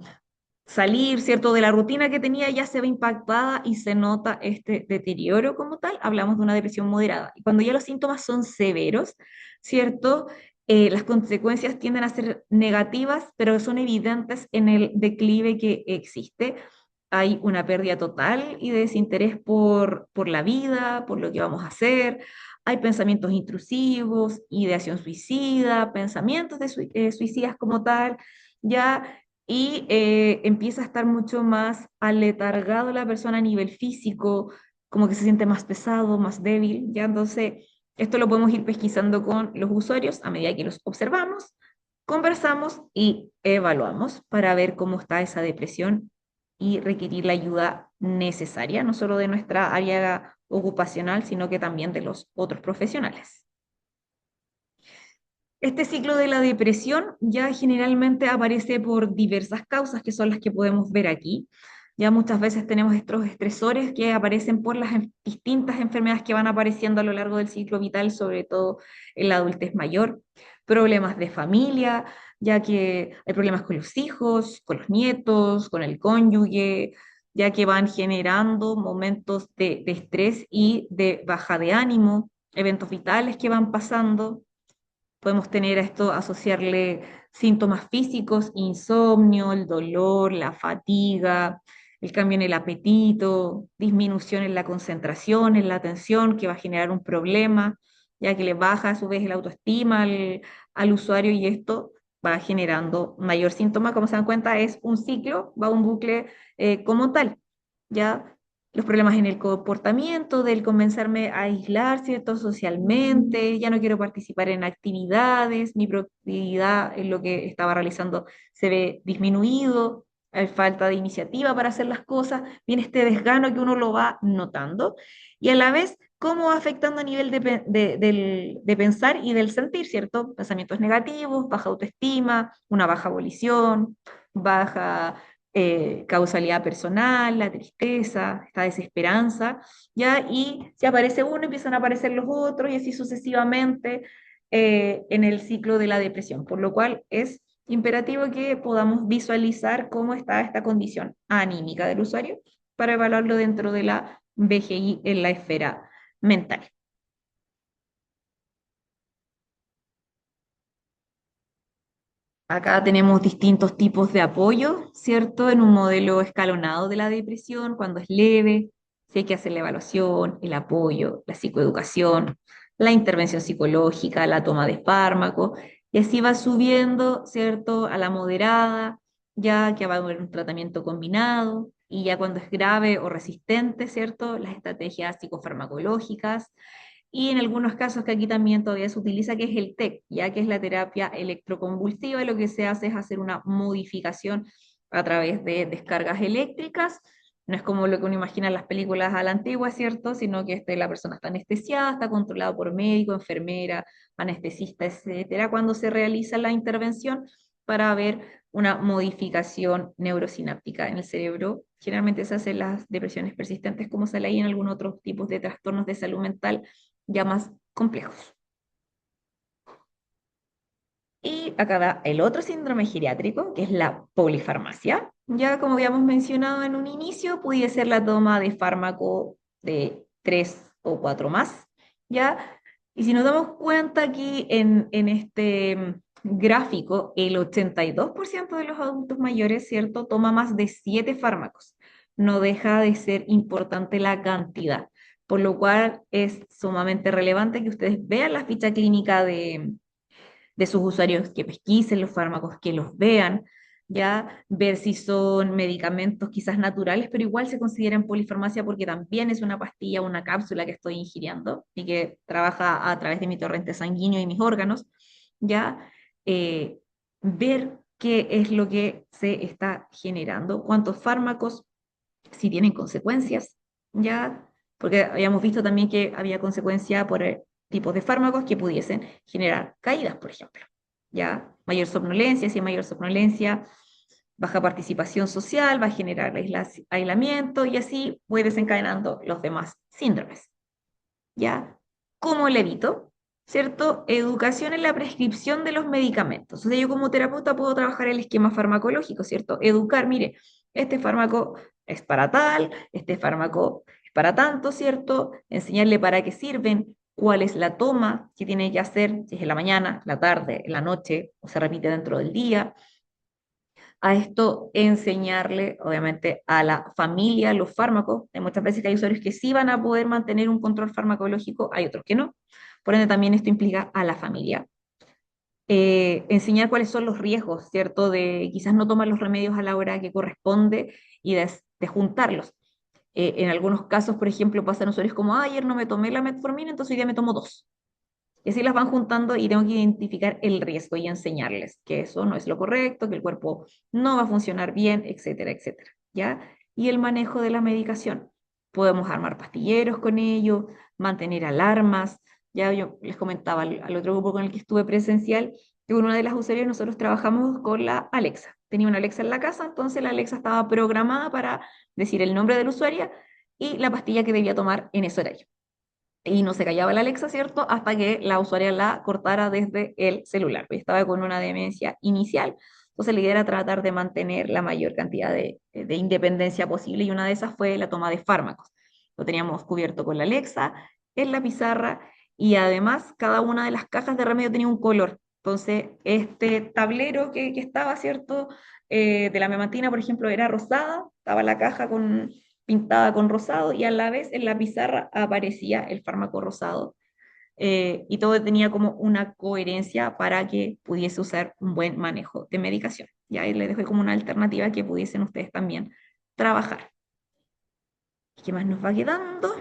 [SPEAKER 1] salir, ¿cierto? De la rutina que tenía ya se ve impactada y se nota este deterioro como tal. Hablamos de una depresión moderada. Y cuando ya los síntomas son severos, ¿cierto? Las consecuencias tienden a ser negativas, pero son evidentes en el declive que existe. Hay una pérdida total y de desinterés por la vida, por lo que vamos a hacer. Hay pensamientos intrusivos, ideación suicida, pensamientos de suicidas como tal, ya, y empieza a estar mucho más aletargado la persona a nivel físico, como que se siente más pesado, más débil, ya. Entonces, esto lo podemos ir pesquisando con los usuarios a medida que los observamos, conversamos y evaluamos para ver cómo está esa depresión y requerir la ayuda necesaria, no solo de nuestra área ocupacional, sino que también de los otros profesionales. Este ciclo de la depresión ya generalmente aparece por diversas causas, que son las que podemos ver aquí. Ya muchas veces tenemos estos estresores que aparecen por las distintas enfermedades que van apareciendo a lo largo del ciclo vital, sobre todo en la adultez mayor. Problemas de familia, ya que hay problemas con los hijos, con los nietos, con el cónyuge, ya que van generando momentos de estrés y de baja de ánimo, eventos vitales que van pasando. Podemos tener a esto, asociarle síntomas físicos, insomnio, el dolor, la fatiga, el cambio en el apetito, disminución en la concentración, en la atención, que va a generar un problema, ya que le baja a su vez la autoestima al usuario y esto va generando mayor síntoma. Como se dan cuenta, es un ciclo, va un bucle como tal. ¿Ya? Los problemas en el comportamiento, del comenzarme a aislar, ¿cierto? Socialmente, ya no quiero participar en actividades, mi productividad en lo que estaba realizando se ve disminuido, hay falta de iniciativa para hacer las cosas, viene este desgano que uno lo va notando y a la vez cómo va afectando a nivel de pensar y del sentir, ¿cierto? Pensamientos negativos, baja autoestima, una baja volición, baja causalidad personal, la tristeza, esta desesperanza, ¿ya? Y si aparece uno, empiezan a aparecer los otros y así sucesivamente en el ciclo de la depresión, por lo cual es imperativo que podamos visualizar cómo está esta condición anímica del usuario para evaluarlo dentro de la BGI en la esfera mental. Acá tenemos distintos tipos de apoyo, ¿cierto? En un modelo escalonado de la depresión, cuando es leve, si hay que hacer la evaluación, el apoyo, la psicoeducación, la intervención psicológica, la toma de fármacos, y así va subiendo, ¿cierto? A la moderada, ya que va a haber un tratamiento combinado, y ya cuando es grave o resistente, ¿cierto? Las estrategias psicofarmacológicas y en algunos casos que aquí también todavía se utiliza, que es el TEC, ya que es la terapia electroconvulsiva, y lo que se hace es hacer una modificación a través de descargas eléctricas. No es como lo que uno imagina en las películas a la antigua, ¿cierto? Sino que la persona está anestesiada, está controlada por médico, enfermera, anestesista, etcétera, cuando se realiza la intervención para ver una modificación neurosináptica en el cerebro. Generalmente se hacen las depresiones persistentes, como se leía en algunos otros tipos de trastornos de salud mental ya más complejos. Y acá va el otro síndrome geriátrico, que es la polifarmacia. Ya como habíamos mencionado en un inicio, puede ser la toma de fármaco de tres o cuatro más, ¿ya? Y si nos damos cuenta aquí en este gráfico, el 82% de los adultos mayores, ¿cierto?, toma más de 7 fármacos. No deja de ser importante la cantidad, por lo cual es sumamente relevante que ustedes vean la ficha clínica de sus usuarios, que pesquisen los fármacos, que los vean, ya ver si son medicamentos quizás naturales, pero igual se consideran polifarmacia porque también es una pastilla, una cápsula que estoy ingiriendo y que trabaja a través de mi torrente sanguíneo y mis órganos, ya eh, ver qué es lo que se está generando, cuántos fármacos, si tienen consecuencias, ya, porque habíamos visto también que había consecuencia por tipos de fármacos que pudiesen generar caídas, por ejemplo, ya, mayor somnolencia, si hay mayor somnolencia, baja participación social, va a generar aislamiento y así voy desencadenando los demás síndromes, ya. ¿Cómo le evito? ¿Cierto? Educación en la prescripción de los medicamentos. O sea, yo como terapeuta puedo trabajar el esquema farmacológico, ¿cierto? Educar, mire, este fármaco es para tal, este fármaco es para tanto, ¿cierto? Enseñarle para qué sirven, cuál es la toma que tiene que hacer, si es en la mañana, la tarde, en la noche, o se repite dentro del día. A esto enseñarle, obviamente, a la familia los fármacos. Hay muchas veces que hay usuarios que sí van a poder mantener un control farmacológico, hay otros que no. Por ende, también esto implica a la familia. Enseñar cuáles son los riesgos, ¿cierto? De quizás no tomar los remedios a la hora que corresponde y de juntarlos. En algunos casos, por ejemplo, pasan usuarios como, "Ah, ayer no me tomé la metformina, entonces hoy día me tomo dos". Y así las van juntando y tengo que identificar el riesgo y enseñarles que eso no es lo correcto, que el cuerpo no va a funcionar bien, etcétera, etcétera. ¿Ya? Y el manejo de la medicación. Podemos armar pastilleros con ello, mantener alarmas, Ya yo les comentaba al otro grupo con el que estuve presencial que con una de las usuarias nosotros trabajamos con la Alexa. Tenía una Alexa en la casa, entonces la Alexa estaba programada para decir el nombre del usuario y la pastilla que debía tomar en ese horario. Y no se callaba la Alexa, ¿cierto? Hasta que la usuaria la cortara desde el celular. Pues estaba con una demencia inicial. Entonces la idea era tratar de mantener la mayor cantidad de independencia posible y una de esas fue la toma de fármacos. Lo teníamos cubierto con la Alexa, en la pizarra y además cada una de las cajas de remedio tenía un color. Entonces este tablero que estaba, ¿cierto? De la memantina, por ejemplo, era rosada, estaba la caja pintada con rosado y a la vez en la pizarra aparecía el fármaco rosado y todo tenía como una coherencia para que pudiese usar un buen manejo de medicación. Y ahí les dejo como una alternativa que pudiesen ustedes también trabajar. ¿Qué más nos va quedando?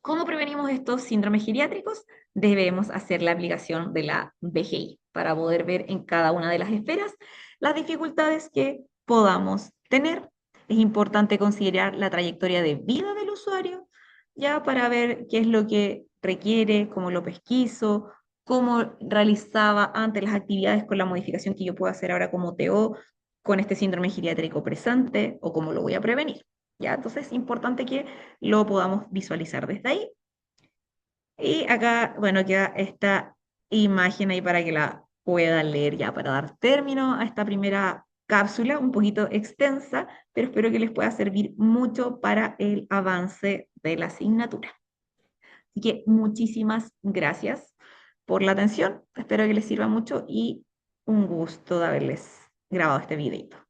[SPEAKER 1] ¿Cómo prevenimos estos síndromes geriátricos? Debemos hacer la aplicación de la BGI para poder ver en cada una de las esferas las dificultades que podamos tener. Es importante considerar la trayectoria de vida del usuario, ya para ver qué es lo que requiere, cómo lo pesquiso, cómo realizaba antes las actividades con la modificación que yo puedo hacer ahora como TO con este síndrome geriátrico presente o cómo lo voy a prevenir. ¿Ya? Entonces es importante que lo podamos visualizar desde ahí. Y acá, bueno, queda esta imagen ahí para que la puedan leer ya, para dar término a esta primera cápsula, un poquito extensa, pero espero que les pueda servir mucho para el avance de la asignatura. Así que muchísimas gracias por la atención, espero que les sirva mucho y un gusto de haberles grabado este videito.